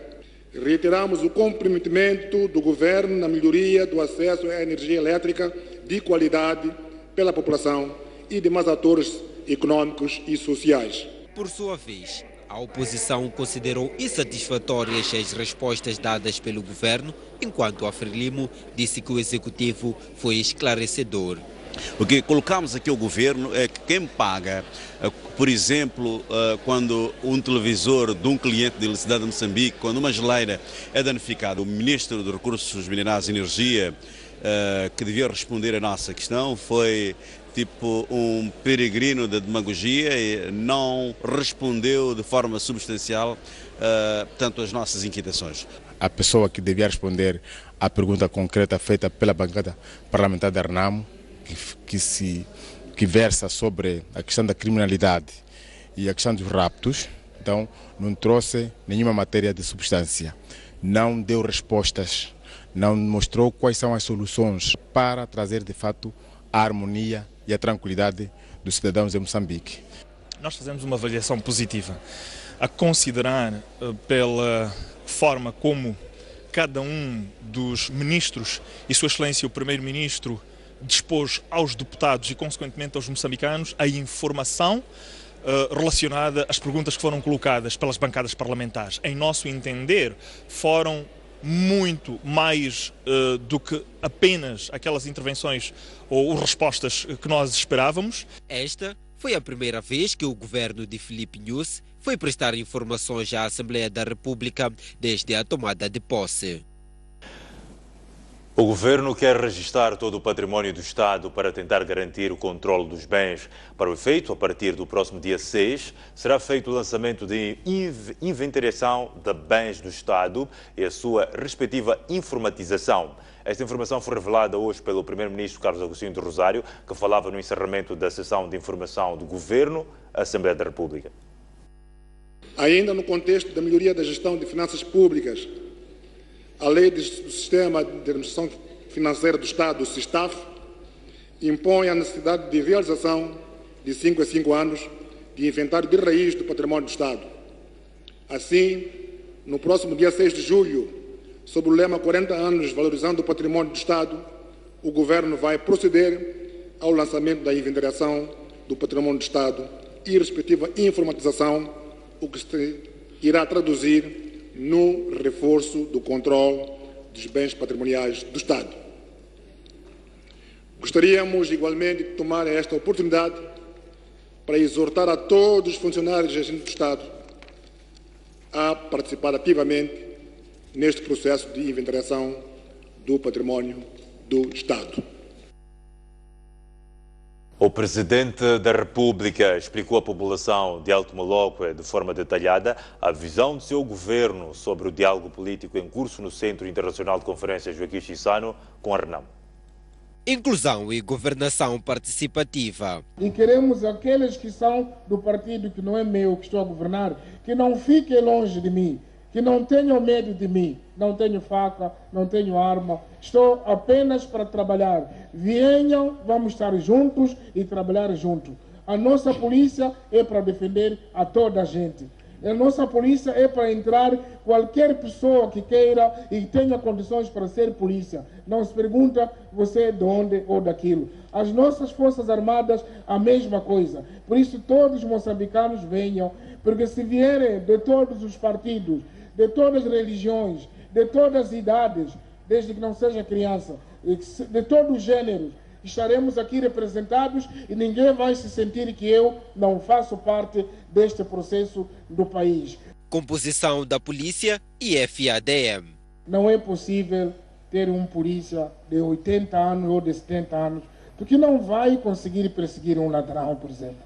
Reiteramos o comprometimento do Governo na melhoria do acesso à energia elétrica de qualidade pela população e demais atores econômicos e sociais. Por sua vez, a oposição considerou insatisfatórias as respostas dadas pelo Governo, enquanto a Frelimo disse que o Executivo foi esclarecedor. O que colocamos aqui ao Governo é que quem paga, por exemplo, quando um televisor de um cliente de eletricidade de Moçambique, quando uma geleira é danificada, o Ministro dos Recursos Minerais e Energia, que devia responder a nossa questão, foi tipo um peregrino da demagogia e não respondeu de forma substancial, portanto, às nossas inquietações. A pessoa que devia responder à pergunta concreta feita pela bancada parlamentar da Renamo, que versa sobre a questão da criminalidade e a questão dos raptos, então não trouxe nenhuma matéria de substância, não deu respostas, não mostrou quais são as soluções para trazer de fato a harmonia e a tranquilidade dos cidadãos de Moçambique. Nós fazemos uma avaliação positiva, a considerar pela forma como cada um dos ministros e Sua Excelência o Primeiro-Ministro dispôs aos deputados e, consequentemente, aos moçambicanos a informação relacionada às perguntas que foram colocadas pelas bancadas parlamentares. Em nosso entender, foram muito mais do que apenas aquelas intervenções ou respostas que nós esperávamos. Esta foi a primeira vez que o governo de Filipe Nyusi foi prestar informações à Assembleia da República desde a tomada de posse. O Governo quer registrar todo o património do Estado para tentar garantir o controle dos bens. Para o efeito, a partir do próximo dia 6, será feito o lançamento de inventariação de bens do Estado e a sua respectiva informatização. Esta informação foi revelada hoje pelo Primeiro-Ministro Carlos Agostinho do Rosário, que falava no encerramento da sessão de informação do Governo à Assembleia da República. Ainda no contexto da melhoria da gestão de finanças públicas, a Lei do Sistema de Administração Financeira do Estado, o SISTAF, impõe a necessidade de realização de 5 em 5 anos de inventário de raiz do património do Estado. Assim, no próximo dia 6 de julho, sob o lema 40 anos valorizando o património do Estado, o Governo vai proceder ao lançamento da inventariação do património do Estado e respectiva informatização, o que se irá traduzir no reforço do controle dos bens patrimoniais do Estado. Gostaríamos igualmente de tomar esta oportunidade para exortar a todos os funcionários e agentes do Estado a participar ativamente neste processo de inventariação do património do Estado. O Presidente da República explicou à população de Alto Moloque de forma detalhada a visão do seu governo sobre o diálogo político em curso no Centro Internacional de Conferências Joaquim Chissano com a RENAM. Inclusão e governação participativa. E queremos aqueles que são do partido que não é meu, que estou a governar, que não fiquem longe de mim, que não tenham medo de mim. Não tenho faca, não tenho arma, estou apenas para trabalhar. Venham, vamos estar juntos e trabalhar juntos. A nossa polícia é para defender a toda a gente. A nossa polícia é para entrar qualquer pessoa que queira e tenha condições para ser polícia. Não se pergunta você é de onde ou daquilo. As nossas forças armadas, a mesma coisa. Por isso todos os moçambicanos venham, porque se vierem de todos os partidos, de todas as religiões, de todas as idades, desde que não seja criança, de todos os gêneros, estaremos aqui representados e ninguém vai se sentir que eu não faço parte deste processo do país. Composição da polícia e FADM. Não é possível ter um polícia de 80 anos ou de 70 anos, porque não vai conseguir perseguir um ladrão, por exemplo.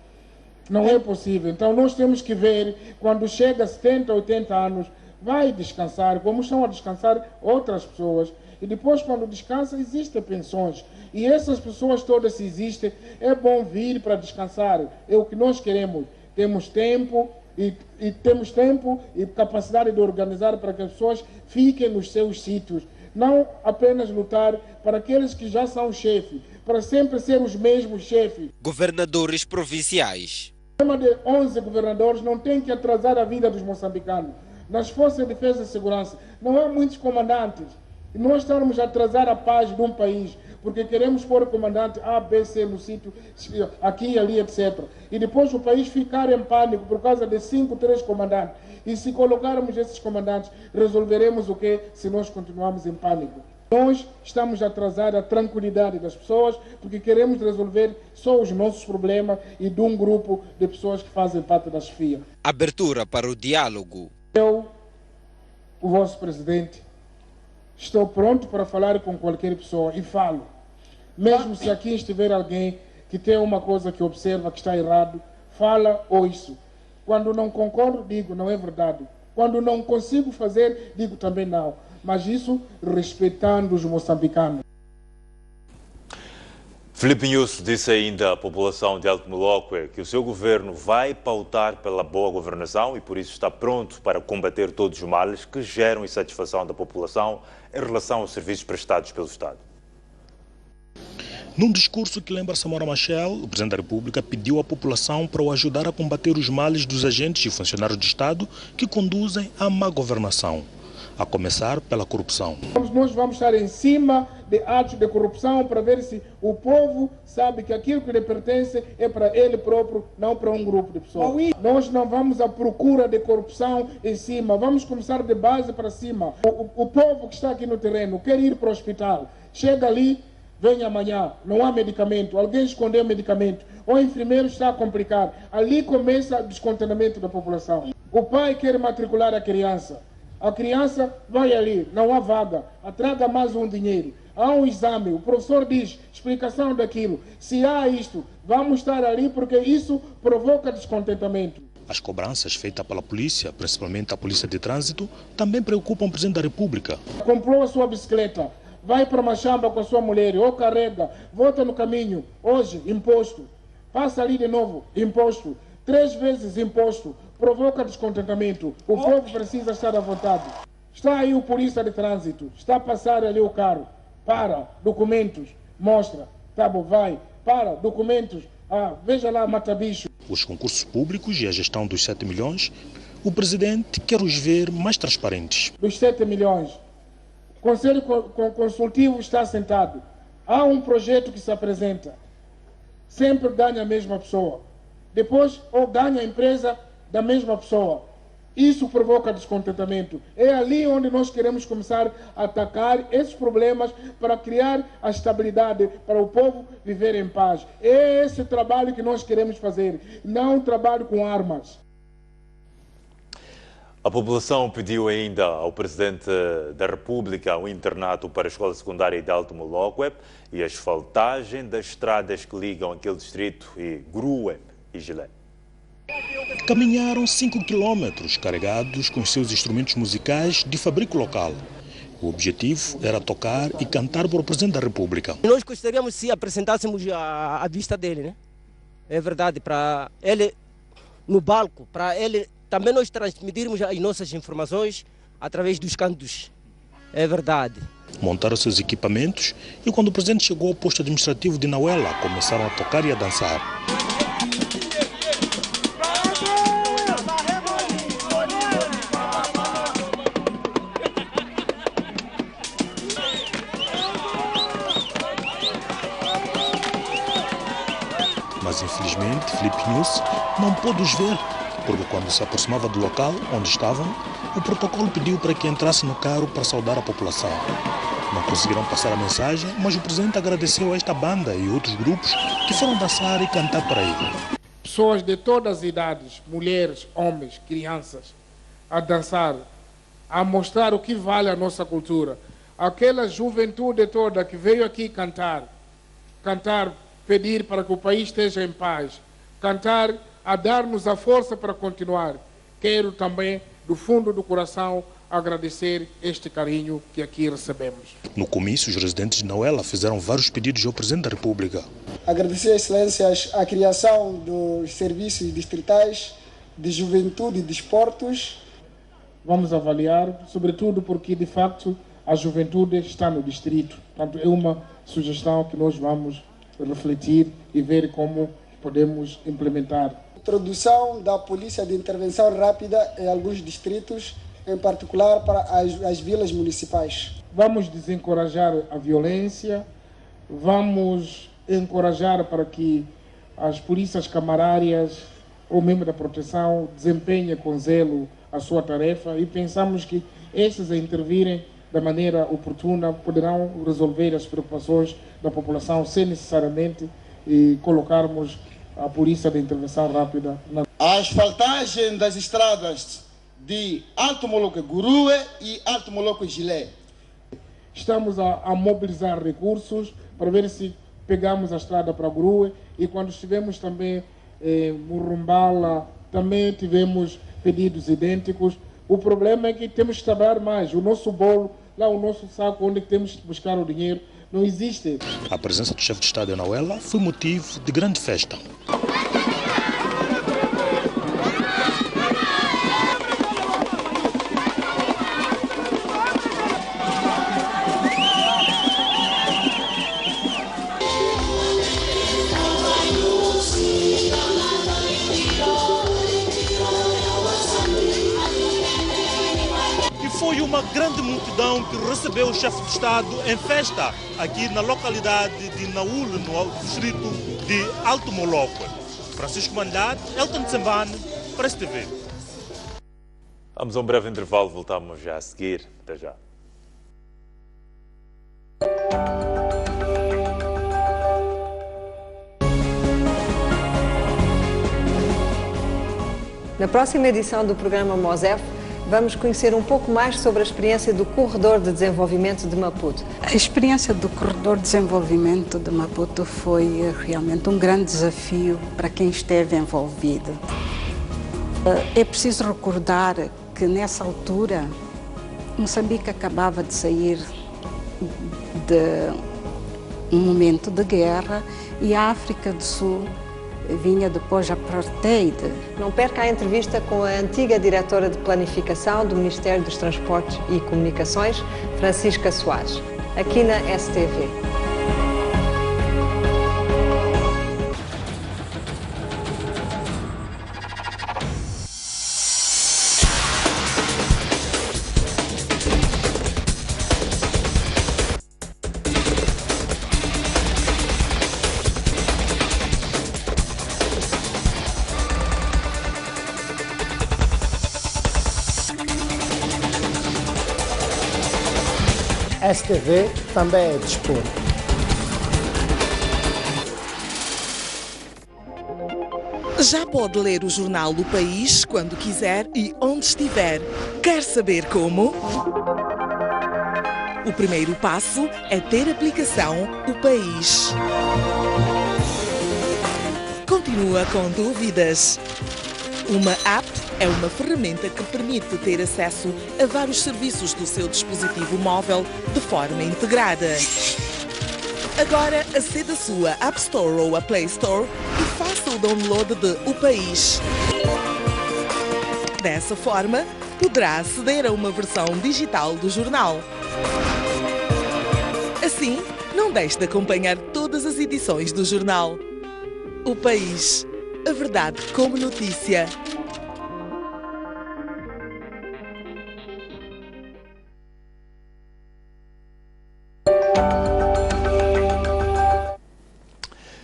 Não é possível. Então nós temos que ver, quando chega a 70, 80 anos, vai descansar, como estão a descansar outras pessoas. E depois, quando descansa, existem pensões. E essas pessoas todas, se existem, é bom vir para descansar. É o que nós queremos. Temos tempo e capacidade de organizar para que as pessoas fiquem nos seus sítios. Não apenas lutar para aqueles que já são chefes, para sempre ser os mesmos chefes. Governadores provinciais. O tema de 11 governadores não tem que atrasar a vida dos moçambicanos. Nas Forças de Defesa e Segurança, não há muitos comandantes. E nós estamos a atrasar a paz de um país, porque queremos pôr o comandante A, B, C no sítio, aqui e ali, etc. E depois o país ficar em pânico por causa de 5, 3 comandantes. E se colocarmos esses comandantes, resolveremos o quê se nós continuarmos em pânico? Nós estamos a atrasar a tranquilidade das pessoas, porque queremos resolver só os nossos problemas e de um grupo de pessoas que fazem parte da chefia. Abertura para o diálogo. Eu, o vosso presidente, estou pronto para falar com qualquer pessoa e falo. Mesmo se aqui estiver alguém que tem uma coisa que observa que está errado, fala ou isso. Quando não concordo, digo, não é verdade. Quando não consigo fazer, digo também não. Mas isso respeitando os moçambicanos. Filipe Nyusso disse ainda à população de Alto Moloque que o seu governo vai pautar pela boa governação e por isso está pronto para combater todos os males que geram insatisfação da população em relação aos serviços prestados pelo Estado. Num discurso que lembra Samora Machel, o Presidente da República pediu à população para o ajudar a combater os males dos agentes e funcionários do Estado que conduzem à má governação, a começar pela corrupção. Nós vamos estar em cima de atos de corrupção para ver se o povo sabe que aquilo que lhe pertence é para ele próprio, não para um grupo de pessoas. Nós não vamos à procura de corrupção em cima, vamos começar de base para cima. O povo que está aqui no terreno quer ir para o hospital, chega ali, vem amanhã, não há medicamento, alguém escondeu medicamento, o enfermeiro está a complicar. Ali começa o descontentamento da população. O pai quer matricular a criança vai ali, não há vaga, traga mais um dinheiro. Há um exame, o professor diz, explicação daquilo. Se há isto, vamos estar ali porque isso provoca descontentamento. As cobranças feitas pela polícia, principalmente a polícia de trânsito, também preocupam o Presidente da República. Comprou a sua bicicleta, vai para Machamba com a sua mulher, ou carrega, volta no caminho, hoje, imposto. Passa ali de novo, imposto. 3 vezes imposto, provoca descontentamento. O povo precisa estar à vontade. Está aí o polícia de trânsito, está a passar ali o carro. Para, documentos, mostra. Tá bom, vai. Para, documentos. Veja lá, mata bicho. Os concursos públicos e a gestão dos 7 milhões, o Presidente quer os ver mais transparentes. Dos 7 milhões, o Conselho Consultivo está sentado. Há um projeto que se apresenta. Sempre ganha a mesma pessoa. Depois, ou ganha a empresa da mesma pessoa. Isso provoca descontentamento. É ali onde nós queremos começar a atacar esses problemas para criar a estabilidade, para o povo viver em paz. É esse trabalho que nós queremos fazer, não um trabalho com armas. A população pediu ainda ao Presidente da República um internato para a Escola Secundária de Alto Moloque e a asfaltagem das estradas que ligam aquele distrito e Grue e Gilé. Caminharam 5 quilômetros carregados com os seus instrumentos musicais de fabrico local. O objetivo era tocar e cantar para o Presidente da República. Nós gostaríamos se apresentássemos à vista dele, né? É verdade, para ele no palco, para ele também nós transmitirmos as nossas informações através dos cantos. É verdade. Montaram seus equipamentos e quando o Presidente chegou ao posto administrativo de Nauela, começaram a tocar e a dançar. Mas infelizmente Filipe News não pôde os ver, porque quando se aproximava do local onde estavam, o protocolo pediu para que entrasse no carro para saudar a população. Não conseguiram passar a mensagem, mas o Presidente agradeceu a esta banda e outros grupos que foram dançar e cantar para ele. Pessoas de todas as idades, mulheres, homens, crianças, a dançar, a mostrar o que vale a nossa cultura. Aquela juventude toda que veio aqui cantar, pedir para que o país esteja em paz, cantar a dar-nos a força para continuar. Quero também, do fundo do coração, agradecer este carinho que aqui recebemos. No comício, os residentes de Nauela fizeram vários pedidos ao Presidente da República. Agradecer, Excelências, a criação dos serviços distritais de juventude e desportos. Vamos avaliar, sobretudo porque, de facto, a juventude está no distrito. Portanto, é uma sugestão que nós vamos refletir e ver como podemos implementar. Introdução da polícia de intervenção rápida em alguns distritos, em particular para as vilas municipais. Vamos desencorajar a violência, vamos encorajar para que as polícias camarárias ou membros da proteção desempenhem com zelo a sua tarefa e pensamos que esses a intervirem da maneira oportuna poderão resolver as preocupações da população sem necessariamente colocarmos a polícia de intervenção rápida. A asfaltagem das estradas de Alto Moloque Grue e Alto Moloque Gilé. Estamos a mobilizar recursos para ver se pegamos a estrada para Grue e quando estivemos também em Murumbala, também tivemos pedidos idênticos. O problema é que temos que trabalhar mais. O nosso bolo, lá o nosso saco onde temos que buscar o dinheiro, não existe. A presença do chefe de Estado em Nauela foi motivo de grande festa. Foi uma grande multidão que recebeu o chefe de Estado em festa aqui na localidade de Naúl, no distrito de Alto Moloque. Francisco Mandar, Elton Tsembane, para a STV. Vamos a um breve intervalo, voltamos já a seguir. Até já. Na próxima edição do programa MOSEF, vamos conhecer um pouco mais sobre a experiência do Corredor de Desenvolvimento de Maputo. A experiência do Corredor de Desenvolvimento de Maputo foi realmente um grande desafio para quem esteve envolvido. É preciso recordar que nessa altura Moçambique acabava de sair de um momento de guerra e a África do Sul vinha depois a apartheid. Não perca a entrevista com a antiga diretora de Planificação do Ministério dos Transportes e Comunicações, Francisca Soares, aqui na STV. STV também é desporto. Já pode ler o jornal O País quando quiser e onde estiver. Quer saber como? O primeiro passo é ter a aplicação O País. Continua com dúvidas? Uma app é uma ferramenta que permite ter acesso a vários serviços do seu dispositivo móvel de forma integrada. Agora aceda à sua App Store ou a Play Store e faça o download de O País. Dessa forma, poderá aceder a uma versão digital do jornal. Assim, não deixe de acompanhar todas as edições do jornal. O País. A verdade como notícia.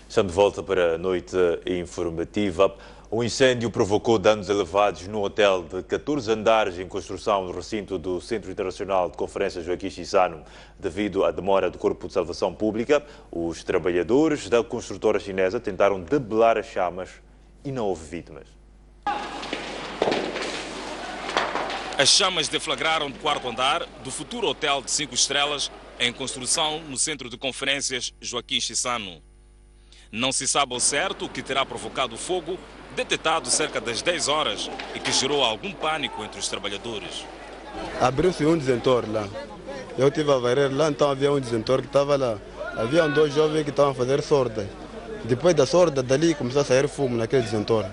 Estamos de volta para a noite informativa. Um incêndio provocou danos elevados num hotel de 14 andares em construção no recinto do Centro Internacional de Conferências Joaquim Chissano. Devido à demora do Corpo de Salvação Pública, os trabalhadores da construtora chinesa tentaram debelar as chamas e não houve vítimas. As chamas deflagraram do quarto andar do futuro hotel de 5 estrelas em construção no Centro de Conferências Joaquim Chissano. Não se sabe ao certo o que terá provocado o fogo, detectado cerca das 10 horas e que gerou algum pânico entre os trabalhadores. Abriu-se um disjuntor lá. Eu estive a varrer lá, então havia um disjuntor que estava lá. Havia 2 jovens que estavam a fazer sorda. Depois da sorda, dali começou a sair fumo naquele disjuntor.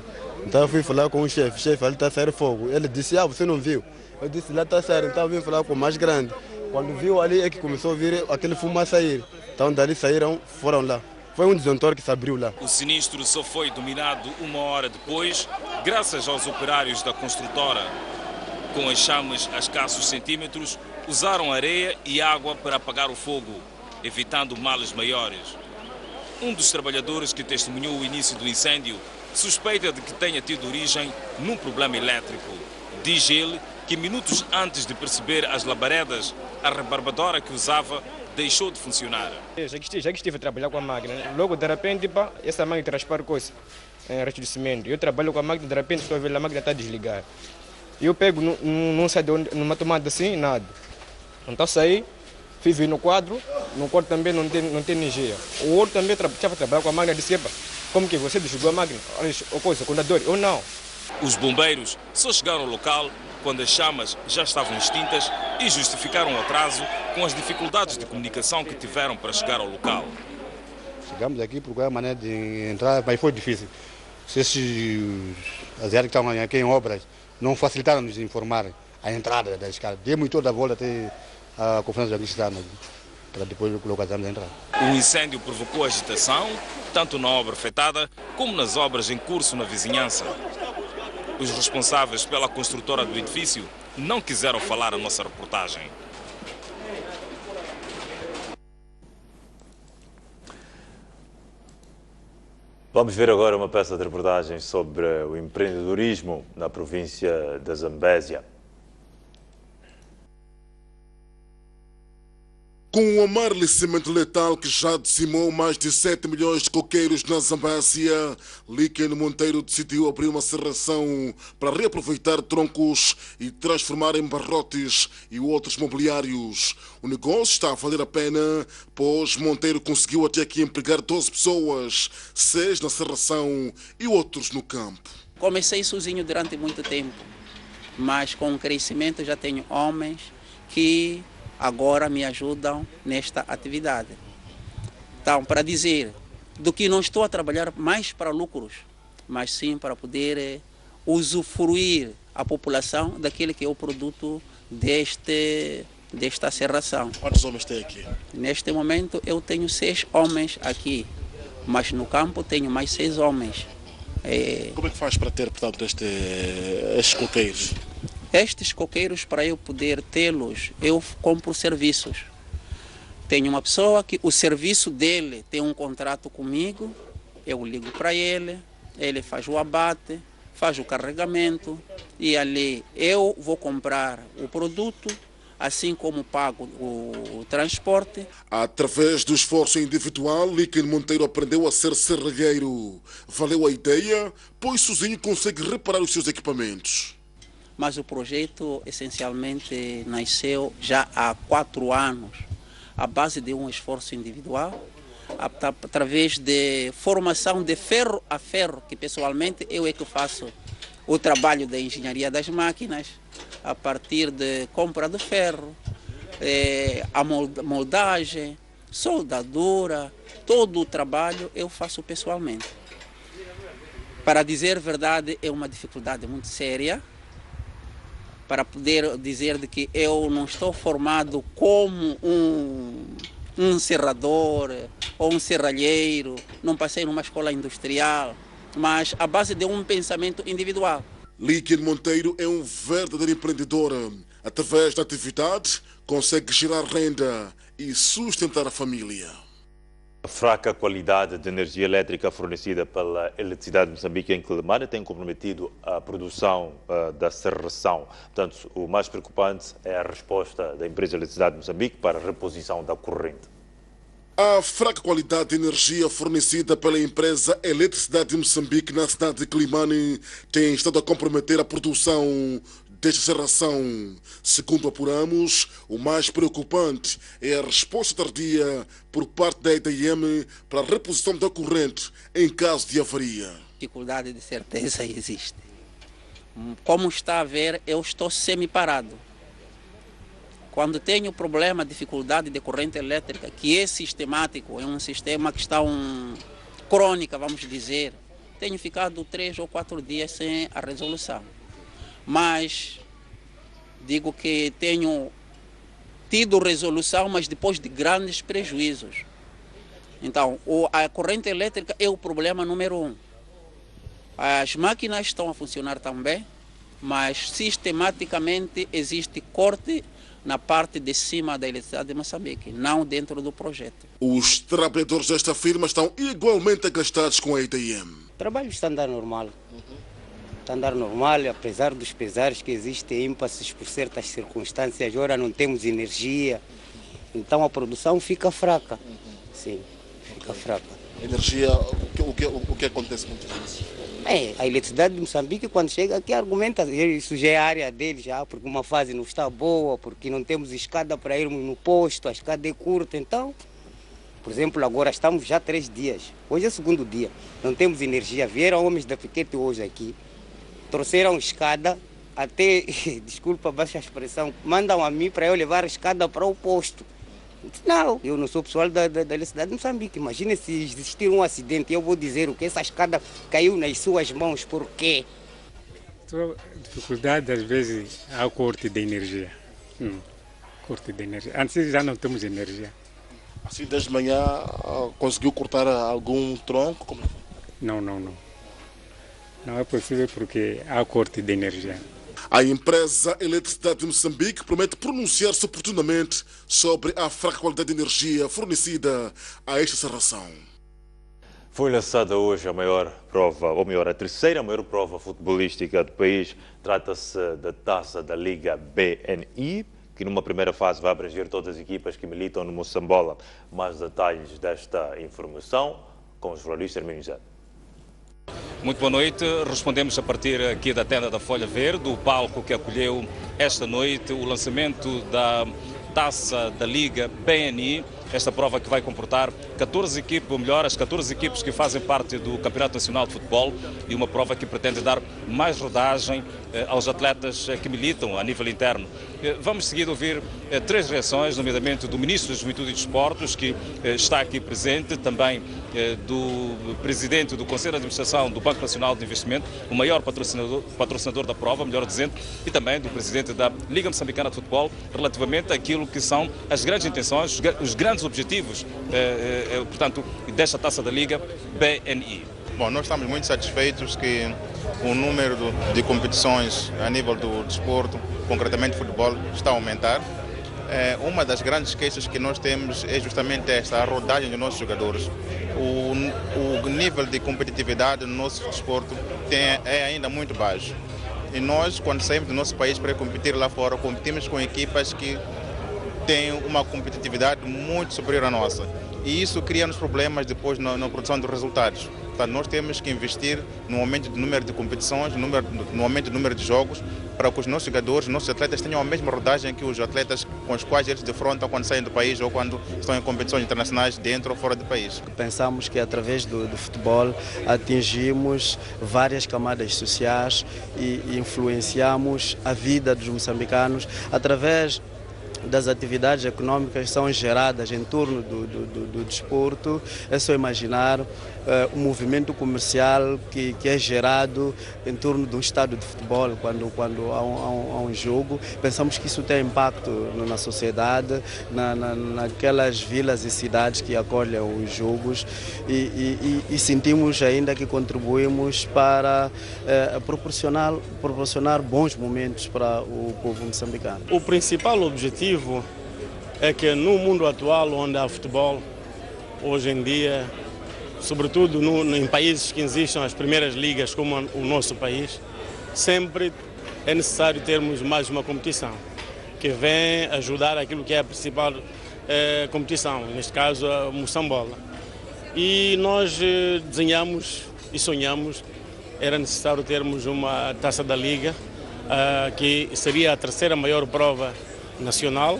Então eu fui falar com o chefe, ali está a sair fogo. Ele disse, você não viu? Eu disse, lá está a sair, então eu vim falar com o mais grande. Quando viu ali é que começou a vir aquele fumo a sair. Então dali saíram, foram lá. Foi um disjuntor que se abriu lá. O sinistro só foi dominado 1 hora depois, graças aos operários da construtora. Com as chamas a escassos centímetros, usaram areia e água para apagar o fogo, evitando males maiores. Um dos trabalhadores que testemunhou o início do incêndio suspeita de que tenha tido origem num problema elétrico. Diz ele que minutos antes de perceber as labaredas, a rebarbadora que usava deixou de funcionar. Já que estive a trabalhar com a máquina, logo de repente essa máquina transpara coisa, resto de cimento. Eu trabalho com a máquina, de repente estou a ver a máquina está a desligar. Eu pego, não sai de onde, numa tomada assim, nada. Então saí, fui vir no quadro também não tem energia. O outro também estava a trabalhar com a máquina, disse, como que você desligou a máquina? Olha, coisa, contador, eu não. Os bombeiros só chegaram ao local quando as chamas já estavam extintas e justificaram o atraso com as dificuldades de comunicação que tiveram para chegar ao local. Chegamos aqui procurar a maneira de entrar, mas foi difícil. Se esses asiáticos que estavam aqui em obras não facilitaram nos informar a entrada da escada. Demos toda a volta até a Conferência de Justiça para depois localizarmos a entrada. O incêndio provocou agitação, tanto na obra afetada como nas obras em curso na vizinhança. Os responsáveis pela construtora do edifício não quiseram falar a nossa reportagem. Vamos ver agora uma peça de reportagem sobre o empreendedorismo na província da Zambésia. Com o amarelecimento letal que já dizimou mais de 7 milhões de coqueiros na Zambésia, Líquen Monteiro decidiu abrir uma serração para reaproveitar troncos e transformar em barrotes e outros mobiliários. O negócio está a valer a pena, pois Monteiro conseguiu até aqui empregar 12 pessoas, 6 na serração e outros no campo. Comecei sozinho durante muito tempo, mas com o crescimento já tenho homens que agora me ajudam nesta atividade. Então, para dizer, do que não estou a trabalhar mais para lucros, mas sim para poder usufruir a população daquele que é o produto desta serração. Quantos homens tem aqui? Neste momento eu tenho 6 homens aqui, mas no campo tenho mais 6 homens. Como é que faz para ter, portanto, estes coqueiros? Estes coqueiros, para eu poder tê-los, eu compro serviços. Tenho uma pessoa que o serviço dele tem um contrato comigo, eu ligo para ele, ele faz o abate, faz o carregamento e ali eu vou comprar o produto, assim como pago o transporte. Através do esforço individual, Líquen Monteiro aprendeu a ser serralheiro. Valeu a ideia, pois sozinho consegue reparar os seus equipamentos. Mas o projeto essencialmente nasceu já há 4 anos, à base de um esforço individual, através de formação de ferro a ferro, que pessoalmente eu é que faço o trabalho da engenharia das máquinas, a partir de compra de ferro, a moldagem, soldadura, todo o trabalho eu faço pessoalmente. Para dizer a verdade, é uma dificuldade muito séria, para poder dizer de que eu não estou formado como um serrador ou um serralheiro, não passei numa escola industrial, mas à base de um pensamento individual. Líquen Monteiro é um verdadeiro empreendedor. Através da atividade, consegue gerar renda e sustentar a família. A fraca qualidade de energia elétrica fornecida pela Eletricidade de Moçambique em Quelimane tem comprometido a produção da serração. Portanto, o mais preocupante é a resposta da empresa Eletricidade de Moçambique para a reposição da corrente. A fraca qualidade de energia fornecida pela empresa Eletricidade de Moçambique na cidade de Quelimane tem estado a comprometer a produção desta serração. Segundo apuramos, o mais preocupante é a resposta tardia por parte da EDM para a reposição da corrente em caso de avaria. Dificuldade de certeza existe. Como está a ver, eu estou semi-parado. Quando tenho problema, dificuldade de corrente elétrica, que é sistemático, é um sistema que está crônica, vamos dizer, tenho ficado 3 ou 4 dias sem a resolução. Mas digo que tenho tido resolução, mas depois de grandes prejuízos. Então, a corrente elétrica é o problema número 1. As máquinas estão a funcionar também, mas sistematicamente existe corte na parte de cima da Eletricidade de Moçambique, não dentro do projeto. Os trabalhadores desta firma estão igualmente agastados com a EDM. O trabalho está a andar normal. Está a andar normal, apesar dos pesares que existem impasses por certas circunstâncias. Agora não temos energia, então a produção fica fraca. Sim, fica fraca. Energia, o que acontece com isso? A Eletricidade de Moçambique, quando chega aqui, argumenta, isso já é a área dele, já, porque uma fase não está boa, porque não temos escada para irmos no posto, a escada é curta. Então, por exemplo, agora estamos já 3 dias, hoje é o 2º dia, não temos energia. Vieram homens da Piquete hoje aqui, trouxeram escada, até, desculpa, baixa a expressão, mandam a mim para eu levar a escada para o posto. Não, eu não sou pessoal da Eletricidade de Moçambique. Imagina se existir um acidente, eu vou dizer o que essa escada caiu nas suas mãos, por quê? Dificuldade, às vezes, há corte de energia. Corte de energia. Antes já não temos energia. Assim, desde manhã, conseguiu cortar algum tronco? Como... Não. Não é possível porque há corte de energia. A empresa Eletricidade de Moçambique promete pronunciar-se oportunamente sobre a fraca qualidade de energia fornecida a esta serração. Foi lançada hoje a maior prova, ou melhor, a terceira maior prova futebolística do país. Trata-se da Taça da Liga BNI, que numa primeira fase vai abranger todas as equipas que militam no Moçambola. Mais detalhes desta informação com o jornalista Hermínio Zé. Muito boa noite. Respondemos a partir aqui da tenda da Folha Verde, o palco que acolheu esta noite o lançamento da Taça da Liga BNI. Esta prova que vai comportar 14 equipes, ou melhor, as 14 equipes que fazem parte do Campeonato Nacional de Futebol, e uma prova que pretende dar mais rodagem aos atletas que militam a nível interno. Vamos seguir a ouvir 3 reações, nomeadamente do Ministro da Juventude e Desportos, que está aqui presente, também do Presidente do Conselho de Administração do Banco Nacional de Investimento, o maior patrocinador da prova, melhor dizendo, e também do Presidente da Liga Moçambicana de Futebol, relativamente àquilo que são as grandes intenções, os grandes objetivos, portanto, desta Taça da Liga BNI. Bom, nós estamos muito satisfeitos que o número de competições a nível do desporto, concretamente futebol, está a aumentar. Uma das grandes queixas que nós temos é justamente esta, a rodagem dos nossos jogadores. O nível de competitividade no nosso desporto é ainda muito baixo. E nós, quando saímos do nosso país para competir lá fora, competimos com equipas que têm uma competitividade muito superior à nossa. E isso cria-nos problemas depois na produção dos resultados. Portanto, nós temos que investir no aumento do número de competições, no aumento do número de jogos, para que os nossos jogadores, os nossos atletas tenham a mesma rodagem que os atletas com os quais eles defrontam quando saem do país ou quando estão em competições internacionais dentro ou fora do país. Pensamos que através do futebol atingimos várias camadas sociais e influenciamos a vida dos moçambicanos através das atividades econômicas que são geradas em torno do desporto. É só imaginar o movimento comercial que é gerado em torno de um estádio de futebol quando há um jogo. Pensamos que isso tem impacto na sociedade, naquelas vilas e cidades que acolhem os jogos e sentimos ainda que contribuímos para proporcionar bons momentos para o povo moçambicano. O principal objetivo é que no mundo atual, onde há futebol, hoje em dia, sobretudo em países que existem as primeiras ligas como o nosso país, sempre é necessário termos mais uma competição que vem ajudar aquilo que é a principal competição, neste caso a Moçambola. E nós desenhamos e sonhamos, era necessário termos uma taça da Liga, que seria a terceira maior prova nacional,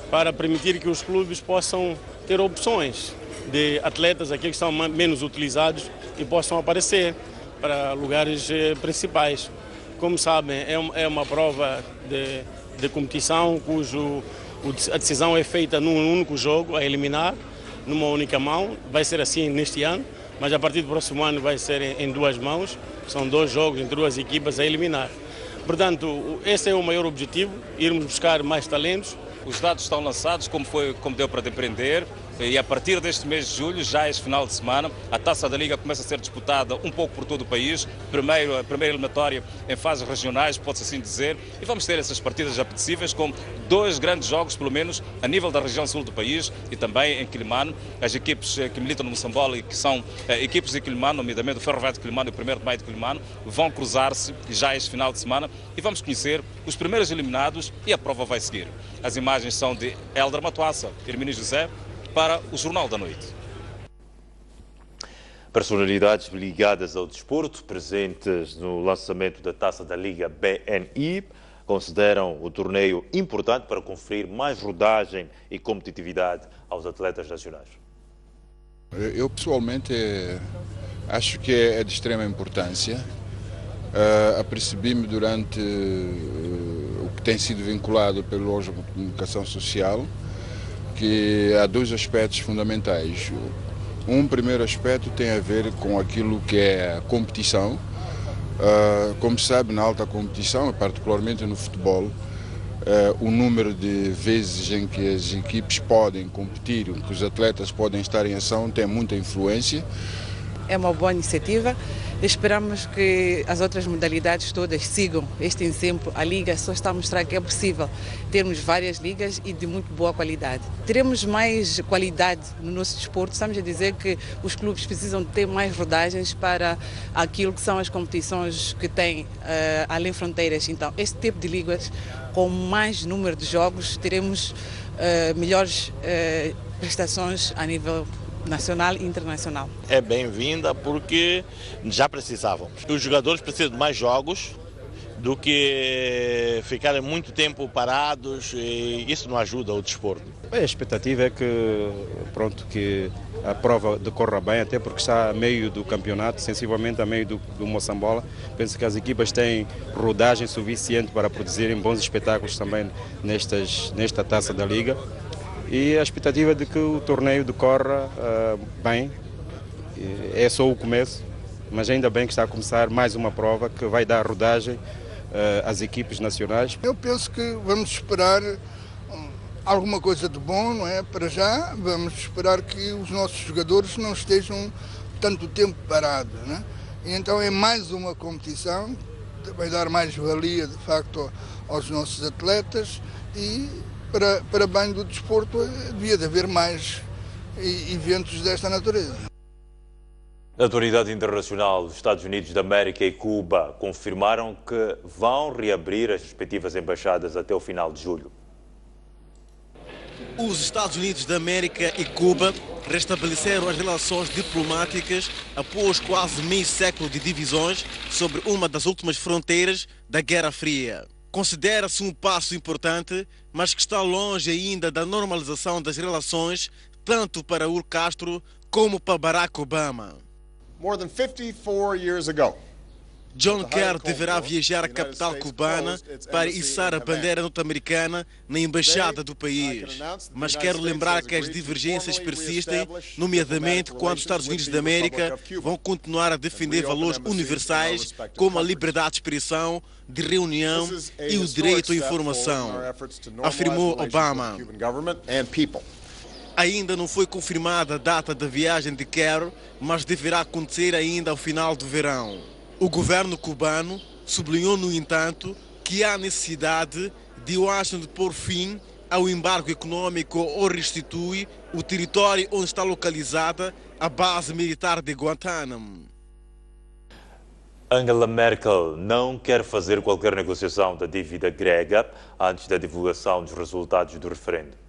para permitir que os clubes possam ter opções de atletas aqui que são menos utilizados e possam aparecer para lugares principais. Como sabem, é uma prova de competição a decisão é feita num único jogo, a eliminar, numa única mão. Vai ser assim neste ano, mas a partir do próximo ano vai ser em duas mãos. São 2 jogos entre 2 equipas a eliminar. Portanto, esse é o maior objetivo, irmos buscar mais talentos. Os dados estão lançados, como deu para depreender, e a partir deste mês de julho, já este final de semana, a Taça da Liga começa a ser disputada um pouco por todo o país. A primeira eliminatória em fases regionais, pode-se assim dizer, e vamos ter essas partidas apetecíveis com 2 grandes jogos, pelo menos, a nível da região sul do país e também em Quilimano. As equipes que militam no Moçambola e que são equipes de Quilimano, nomeadamente o Ferroviário de Quilimano e o 1º de Maio de Quilimano, vão cruzar-se já este final de semana e vamos conhecer os primeiros eliminados e a prova vai seguir. As imagens são de Hélder Matuassa, Hermínio José, para o Jornal da Noite. Personalidades ligadas ao desporto, presentes no lançamento da Taça da Liga BNI, consideram o torneio importante para conferir mais rodagem e competitividade aos atletas nacionais. Eu pessoalmente acho que é de extrema importância. Apercebi-me durante o que tem sido vinculado pelo órgão de comunicação social que há 2 aspectos fundamentais. Um primeiro aspecto tem a ver com aquilo que é a competição. Como se sabe, na alta competição, particularmente no futebol, o número de vezes em que as equipes podem competir, em que os atletas podem estar em ação, tem muita influência. É uma boa iniciativa. Esperamos que as outras modalidades todas sigam este exemplo. A Liga só está a mostrar que é possível termos várias ligas e de muito boa qualidade. Teremos mais qualidade no nosso desporto. Estamos a dizer que os clubes precisam ter mais rodagens para aquilo que são as competições que têm além fronteiras. Então, este tipo de ligas, com mais número de jogos, teremos melhores prestações a nível nacional e internacional. É bem-vinda porque já precisávamos. Os jogadores precisam de mais jogos do que ficarem muito tempo parados e isso não ajuda o desporto. A expectativa é que a prova decorra bem, até porque está a meio do campeonato, sensivelmente a meio do Moçambola. Penso que as equipas têm rodagem suficiente para produzirem bons espetáculos também nesta Taça da Liga. E a expectativa de que o torneio decorra bem. É só o começo, mas ainda bem que está a começar mais uma prova que vai dar rodagem às equipes nacionais. Eu penso que vamos esperar alguma coisa de bom, não é? Para já, vamos esperar que os nossos jogadores não estejam tanto tempo parados, não é? E então é mais uma competição, vai dar mais valia, de facto, aos nossos atletas e para bem do desporto devia de haver mais eventos desta natureza. A autoridade internacional dos Estados Unidos da América e Cuba confirmaram que vão reabrir as respectivas embaixadas até o final de julho. Os Estados Unidos da América e Cuba restabeleceram as relações diplomáticas após quase meio século de divisões sobre uma das últimas fronteiras da Guerra Fria. Considera-se um passo importante, mas que está longe ainda da normalização das relações, tanto para Raul Castro como para Barack Obama. More than 54 years ago, John Kerry deverá viajar à capital cubana para içar a bandeira norte-americana na embaixada do país. Mas quero lembrar que as divergências persistem, nomeadamente quando os Estados Unidos da América vão continuar a defender valores universais como a liberdade de expressão, de reunião e o direito à informação, afirmou Obama. Ainda não foi confirmada a data da viagem de Kerry, mas deverá acontecer ainda ao final do verão. O governo cubano sublinhou, no entanto, que há necessidade de Washington pôr fim ao embargo econômico ou restituir o território onde está localizada a base militar de Guantánamo. Angela Merkel não quer fazer qualquer negociação da dívida grega antes da divulgação dos resultados do referendo.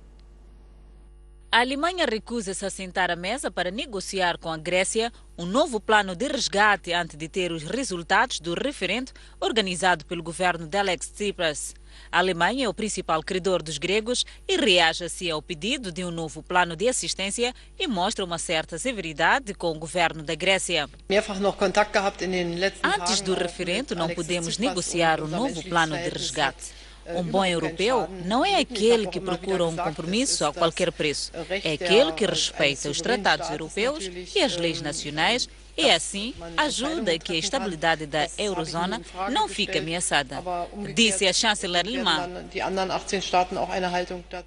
A Alemanha recusa-se a sentar à mesa para negociar com a Grécia um novo plano de resgate antes de ter os resultados do referendo organizado pelo governo de Alex Tsipras. A Alemanha é o principal credor dos gregos e reage assim ao pedido de um novo plano de assistência e mostra uma certa severidade com o governo da Grécia. Antes do referendo não podemos negociar um novo plano de resgate. Um bom europeu não é aquele que procura um compromisso a qualquer preço. É aquele que respeita os tratados europeus e as leis nacionais e, assim, ajuda que a estabilidade da eurozona não fique ameaçada, disse a chanceler alemã.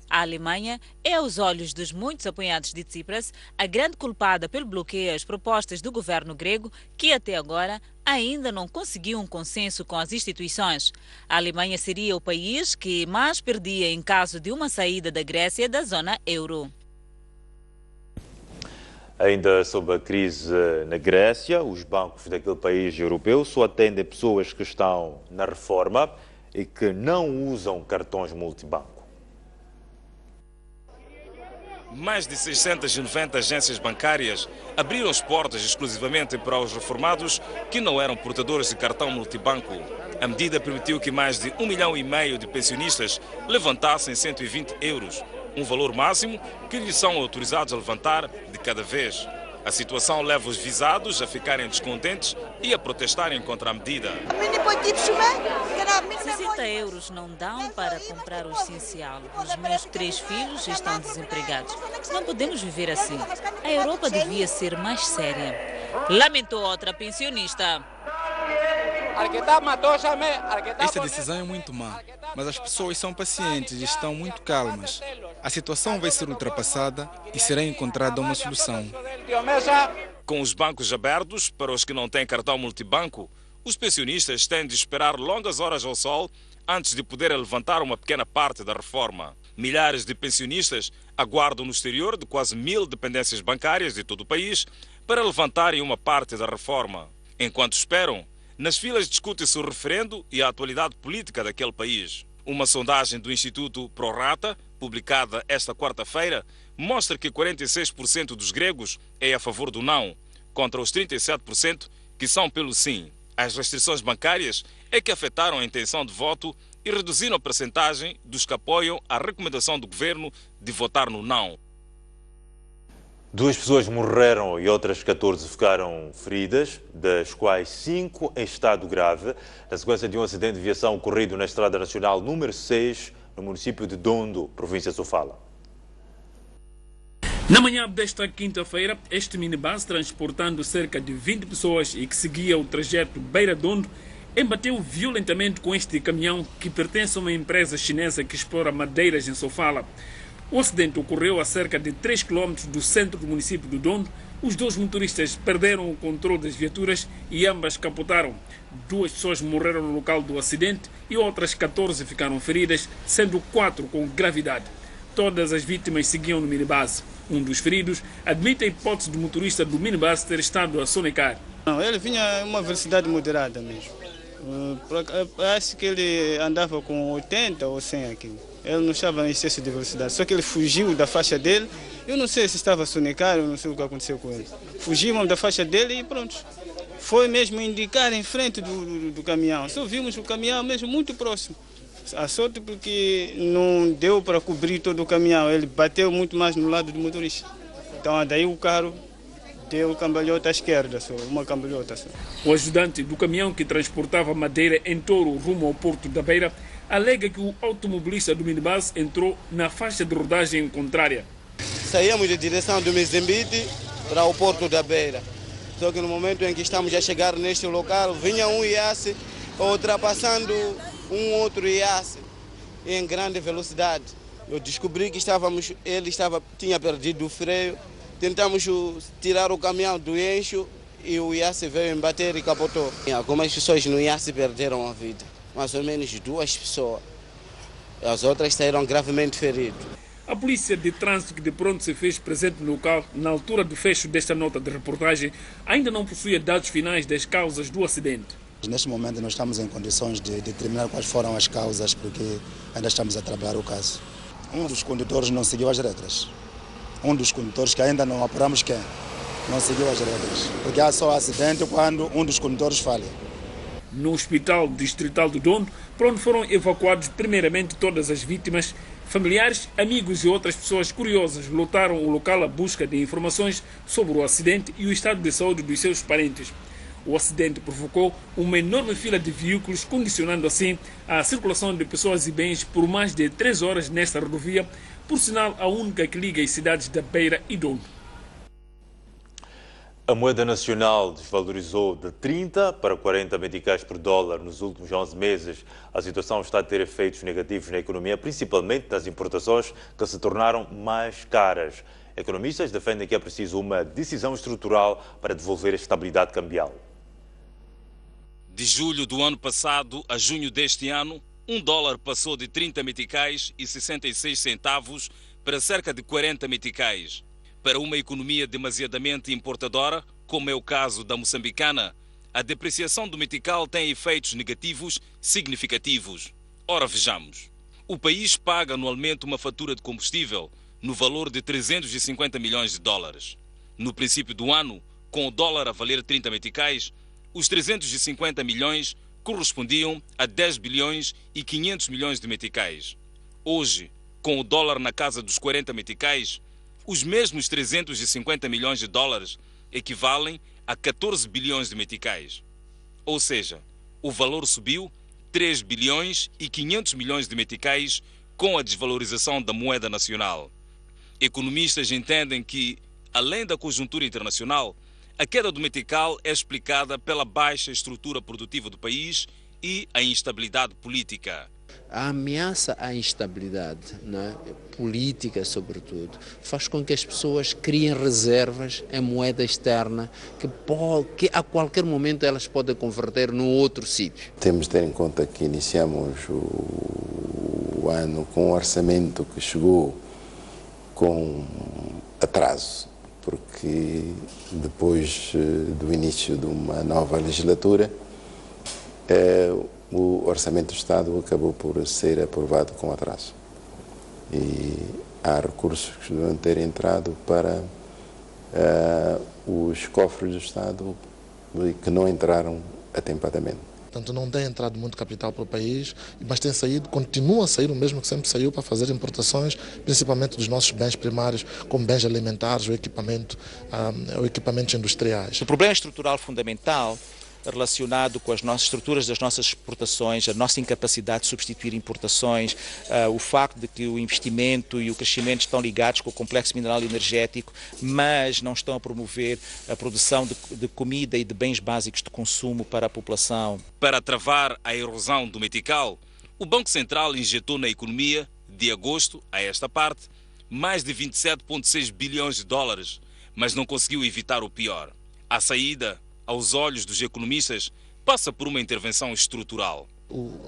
A Alemanha é, aos olhos dos muitos apoiantes de Tsipras, a grande culpada pelo bloqueio às propostas do governo grego, que até agora ainda não conseguiu um consenso com as instituições. A Alemanha seria o país que mais perdia em caso de uma saída da Grécia da zona euro. Ainda sobre a crise na Grécia, os bancos daquele país europeu só atendem pessoas que estão na reforma e que não usam cartões multibanco. Mais de 690 agências bancárias abriram as portas exclusivamente para os reformados que não eram portadores de cartão multibanco. A medida permitiu que mais de 1,5 milhão de pensionistas levantassem 120 euros, um valor máximo que lhes são autorizados a levantar de cada vez. A situação leva os visados a ficarem descontentes e a protestarem contra a medida. 60 euros não dão para comprar o essencial. Os meus 3 filhos estão desempregados. Não podemos viver assim. A Europa devia ser mais séria, lamentou outra pensionista. Esta decisão é muito má, mas as pessoas são pacientes e estão muito calmas. A situação vai ser ultrapassada e será encontrada uma solução. Com os bancos abertos para os que não têm cartão multibanco, os pensionistas têm de esperar longas horas ao sol antes de poderem levantar uma pequena parte da reforma. Milhares de pensionistas aguardam no exterior de quase 1000 dependências bancárias de todo o país para levantarem uma parte da reforma. Enquanto esperam, nas filas discute-se o referendo e a atualidade política daquele país. Uma sondagem do Instituto ProRata, publicada esta quarta-feira, mostra que 46% dos gregos é a favor do não, contra os 37% que são pelo sim. As restrições bancárias é que afetaram a intenção de voto e reduziram a percentagem dos que apoiam a recomendação do governo de votar no não. 2 pessoas morreram e outras 14 ficaram feridas, das quais 5 em estado grave, na sequência de um acidente de viação ocorrido na Estrada Nacional número 6, no município de Dondo, província de Sofala. Na manhã desta quinta-feira, este minibus, transportando cerca de 20 pessoas e que seguia o trajeto Beira-Dondo, embateu violentamente com este caminhão que pertence a uma empresa chinesa que explora madeiras em Sofala. O acidente ocorreu a cerca de 3 km do centro do município de Dondo. Os 2 motoristas perderam o controle das viaturas e ambas capotaram. 2 pessoas morreram no local do acidente e outras 14 ficaram feridas, sendo 4 com gravidade. Todas as vítimas seguiam no minibus. Um dos feridos admite a hipótese do motorista do minibus ter estado a sonecar. Não, ele vinha a uma velocidade moderada mesmo. Acho que ele andava com 80 ou 100 aqui. Ele não estava em excesso de velocidade, só que ele fugiu da faixa dele. Eu não sei se estava a sonecar, eu não sei o que aconteceu com ele. Fugimos da faixa dele e pronto. Foi mesmo indicar em frente do caminhão. Só vimos o caminhão mesmo muito próximo. A sorte porque não deu para cobrir todo o caminhão. Ele bateu muito mais no lado do motorista. Então daí o carro deu cambalhota à esquerda, só, uma cambalhota só. O ajudante do caminhão que transportava madeira em Touro rumo ao Porto da Beira alega que o automobilista do minibus entrou na faixa de rodagem contrária. Saímos de direção do Mozambique para o Porto da Beira. Só que no momento em que estamos a chegar neste local, vinha um IAS ultrapassando um outro IAS em grande velocidade. Eu descobri que ele tinha perdido o freio. Tentamos tirar o caminhão do eixo e o IAS veio embater e capotou. Algumas pessoas no IAS perderam a vida, mais ou menos 2 pessoas. As outras saíram gravemente feridas. A polícia de trânsito que de pronto se fez presente no local na altura do fecho desta nota de reportagem ainda não possui dados finais das causas do acidente. Neste momento não estamos em condições de determinar quais foram as causas porque ainda estamos a trabalhar o caso. Um dos condutores não seguiu as regras. Um dos condutores que ainda não apuramos quem não seguiu as regras. Porque há só acidente quando um dos condutores falha. No Hospital Distrital do Dondo, para onde foram evacuados primeiramente todas as vítimas, familiares, amigos e outras pessoas curiosas lotaram o local à busca de informações sobre o acidente e o estado de saúde dos seus parentes. O acidente provocou uma enorme fila de veículos, condicionando assim a circulação de pessoas e bens por mais de 3 horas nesta rodovia, por sinal a única que liga as cidades da Beira e Dondo. A moeda nacional desvalorizou de 30 para 40 meticais por dólar nos últimos 11 meses. A situação está a ter efeitos negativos na economia, principalmente nas importações, que se tornaram mais caras. Economistas defendem que é preciso uma decisão estrutural para devolver a estabilidade cambial. De julho do ano passado a junho deste ano, $1 passou de 30 meticais e 66 centavos para cerca de 40 meticais. Para uma economia demasiadamente importadora, como é o caso da moçambicana, a depreciação do metical tem efeitos negativos significativos. Ora, vejamos. O país paga anualmente uma fatura de combustível no valor de 350 milhões de dólares. No princípio do ano, com o dólar a valer 30 meticais, os 350 milhões correspondiam a 10 bilhões e 500 milhões de meticais. Hoje, com o dólar na casa dos 40 meticais, os mesmos 350 milhões de dólares equivalem a 14 bilhões de meticais. Ou seja, o valor subiu 3 bilhões e 500 milhões de meticais com a desvalorização da moeda nacional. Economistas entendem que, além da conjuntura internacional, a queda do metical é explicada pela baixa estrutura produtiva do país e a instabilidade política. A ameaça à instabilidade, né, política sobretudo, faz com que as pessoas criem reservas em moeda externa que a qualquer momento elas podem converter num outro sítio. Temos de ter em conta que iniciamos o ano com um orçamento que chegou com atraso, porque depois do início de uma nova legislatura, o Orçamento do Estado acabou por ser aprovado com atraso. E há recursos que devem ter entrado para os cofres do Estado que não entraram atempadamente. Portanto, não tem entrado muito capital para o país, mas tem saído, continua a sair o mesmo que sempre saiu para fazer importações, principalmente dos nossos bens primários, como bens alimentares ou equipamentos industriais. O problema estrutural fundamental relacionado com as nossas estruturas das nossas exportações, a nossa incapacidade de substituir importações, o facto de que o investimento e o crescimento estão ligados com o complexo mineral e energético, mas não estão a promover a produção de comida e de bens básicos de consumo para a população. Para travar a erosão do metical, o Banco Central injetou na economia, de agosto a esta parte, mais de 27,6 bilhões de dólares, mas não conseguiu evitar o pior. A saída, aos olhos dos economistas, passa por uma intervenção estrutural.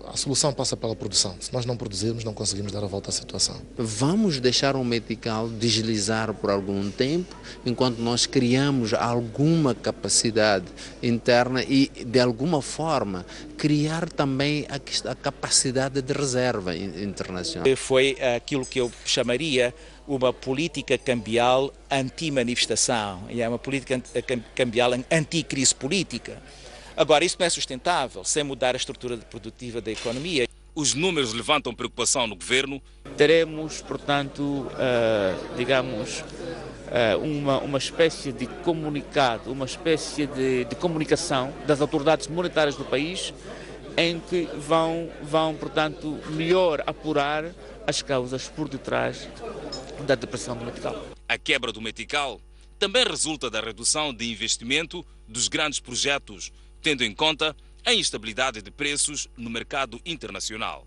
A solução passa pela produção. Se nós não produzirmos, não conseguimos dar a volta à situação. Vamos deixar o metical deslizar por algum tempo, enquanto nós criamos alguma capacidade interna e, de alguma forma, criar também a capacidade de reserva internacional. Foi aquilo que eu chamaria uma política cambial anti-manifestação, e é uma política cambial anti-crise política. Agora, isso não é sustentável sem mudar a estrutura produtiva da economia. Os números levantam preocupação no governo. Teremos, portanto, uma espécie de comunicado, uma espécie de comunicação das autoridades monetárias do país, em que vão, portanto, melhor apurar as causas por detrás da depressão do metical. A quebra do metical também resulta da redução de investimento dos grandes projetos, tendo em conta a instabilidade de preços no mercado internacional.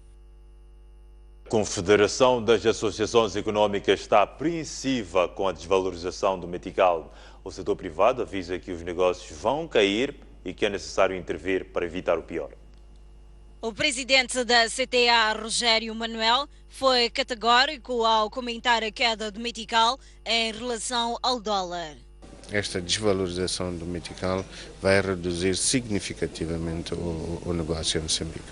A Confederação das Associações Económicas está apreensiva com a desvalorização do metical. O setor privado avisa que os negócios vão cair e que é necessário intervir para evitar o pior. O presidente da CTA, Rogério Manuel, foi categórico ao comentar a queda do metical em relação ao dólar. Esta desvalorização do metical vai reduzir significativamente o negócio em Moçambique.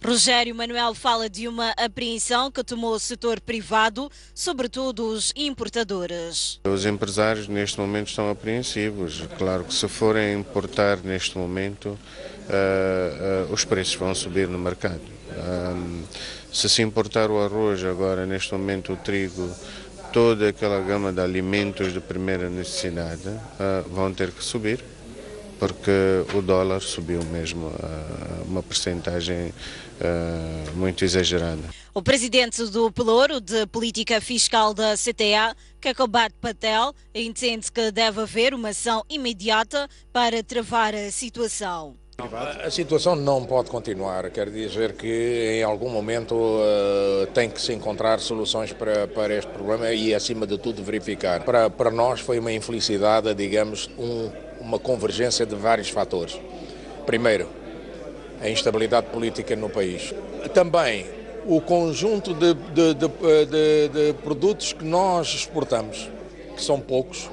Rogério Manuel fala de uma apreensão que tomou o setor privado, sobretudo os importadores. Os empresários neste momento estão apreensivos. Claro que se forem importar neste momento, os preços vão subir no mercado. Se importar o arroz agora, neste momento o trigo, toda aquela gama de alimentos de primeira necessidade vão ter que subir, porque o dólar subiu mesmo uma percentagem muito exagerada. O presidente do Pelouro de Política Fiscal da CTA, Cacobat Patel, entende que deve haver uma ação imediata para travar a situação. A situação não pode continuar, quer dizer que em algum momento tem que se encontrar soluções para este problema e, acima de tudo, verificar. Para nós foi uma infelicidade, digamos, uma convergência de vários fatores. Primeiro, a instabilidade política no país. Também o conjunto de produtos que nós exportamos, que são poucos,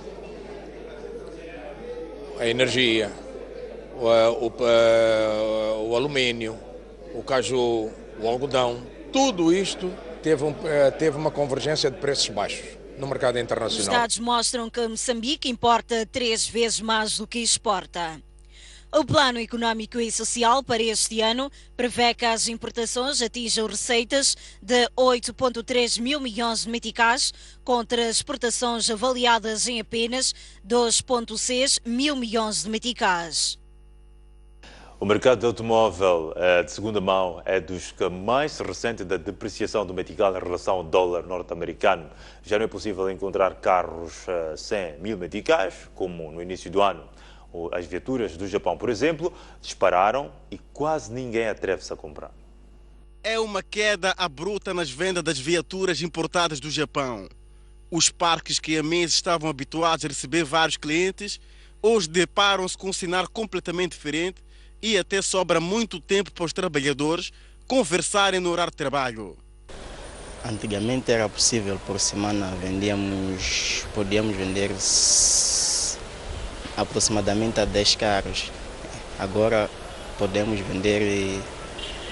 a energia, o alumínio, o caju, o algodão, tudo isto teve uma convergência de preços baixos no mercado internacional. Os dados mostram que Moçambique importa 3 vezes mais do que exporta. O Plano Económico e Social para este ano prevê que as importações atinjam receitas de 8,3 mil milhões de meticais, contra exportações avaliadas em apenas 2,6 mil milhões de meticais. O mercado de automóvel de segunda mão é dos que mais se ressente da depreciação do metical em relação ao dólar norte-americano. Já não é possível encontrar carros sem 1000 meticais, como no início do ano. As viaturas do Japão, por exemplo, dispararam e quase ninguém atreve-se a comprar. É uma queda abrupta nas vendas das viaturas importadas do Japão. Os parques que há meses estavam habituados a receber vários clientes, hoje deparam-se com um cenário completamente diferente e até sobra muito tempo para os trabalhadores conversarem no horário de trabalho. Antigamente era possível, por semana podíamos vender aproximadamente a 10 carros. Agora podemos vender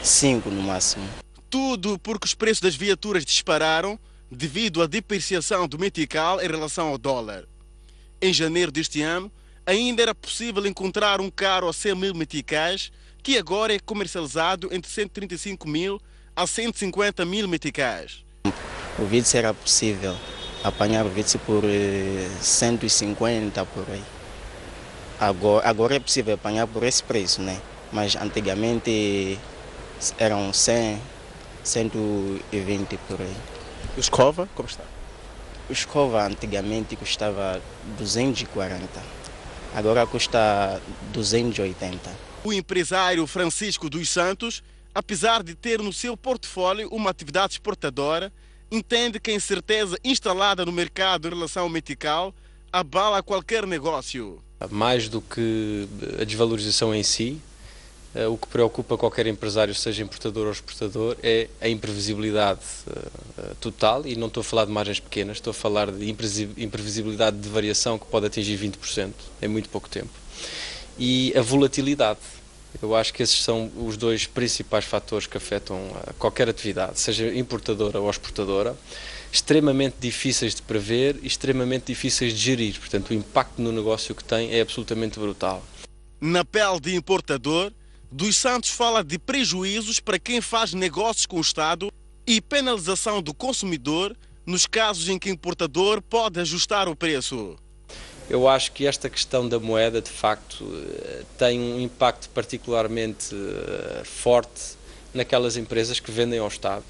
5 no máximo. Tudo porque os preços das viaturas dispararam devido à depreciação do metical em relação ao dólar. Em janeiro deste ano, ainda era possível encontrar um carro a 100 mil meticais, que agora é comercializado entre 135 mil a 150 mil meticais. O Vitz era possível apanhar o Vitz por 150 por aí. Agora é possível apanhar por esse preço, né? Mas antigamente eram 100, 120 por aí. O escova, como está? O escova antigamente custava 240. Agora custa 280. O empresário Francisco dos Santos, apesar de ter no seu portfólio uma atividade exportadora, entende que a incerteza instalada no mercado em relação ao metical abala qualquer negócio. Mais do que a desvalorização em si, O que preocupa qualquer empresário, seja importador ou exportador, é a imprevisibilidade total, e não estou a falar de margens pequenas, estou a falar de imprevisibilidade de variação que pode atingir 20% em muito pouco tempo. E a volatilidade. Eu acho que esses são os dois principais fatores que afetam qualquer atividade, seja importadora ou exportadora, extremamente difíceis de prever e extremamente difíceis de gerir. Portanto, o impacto no negócio que tem é absolutamente brutal. Na pele de importador, Dos Santos fala de prejuízos para quem faz negócios com o Estado e penalização do consumidor nos casos em que o importador pode ajustar o preço. Eu acho que esta questão da moeda, de facto, tem um impacto particularmente forte naquelas empresas que vendem ao Estado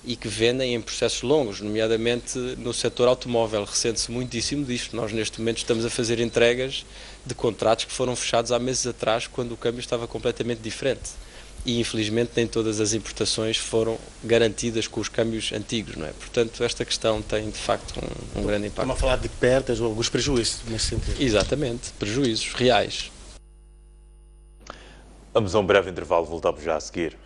e que vendem em processos longos, nomeadamente no setor automóvel. Ressente-se muitíssimo disto. Nós, neste momento, estamos a fazer entregas de contratos que foram fechados há meses atrás, quando o câmbio estava completamente diferente. E, infelizmente, nem todas as importações foram garantidas com os câmbios antigos, não é? Portanto, esta questão tem, de facto, um grande impacto. Estamos a falar de perdas ou alguns prejuízos nesse sentido. Exatamente, prejuízos reais. Vamos a um breve intervalo, voltamos já a seguir.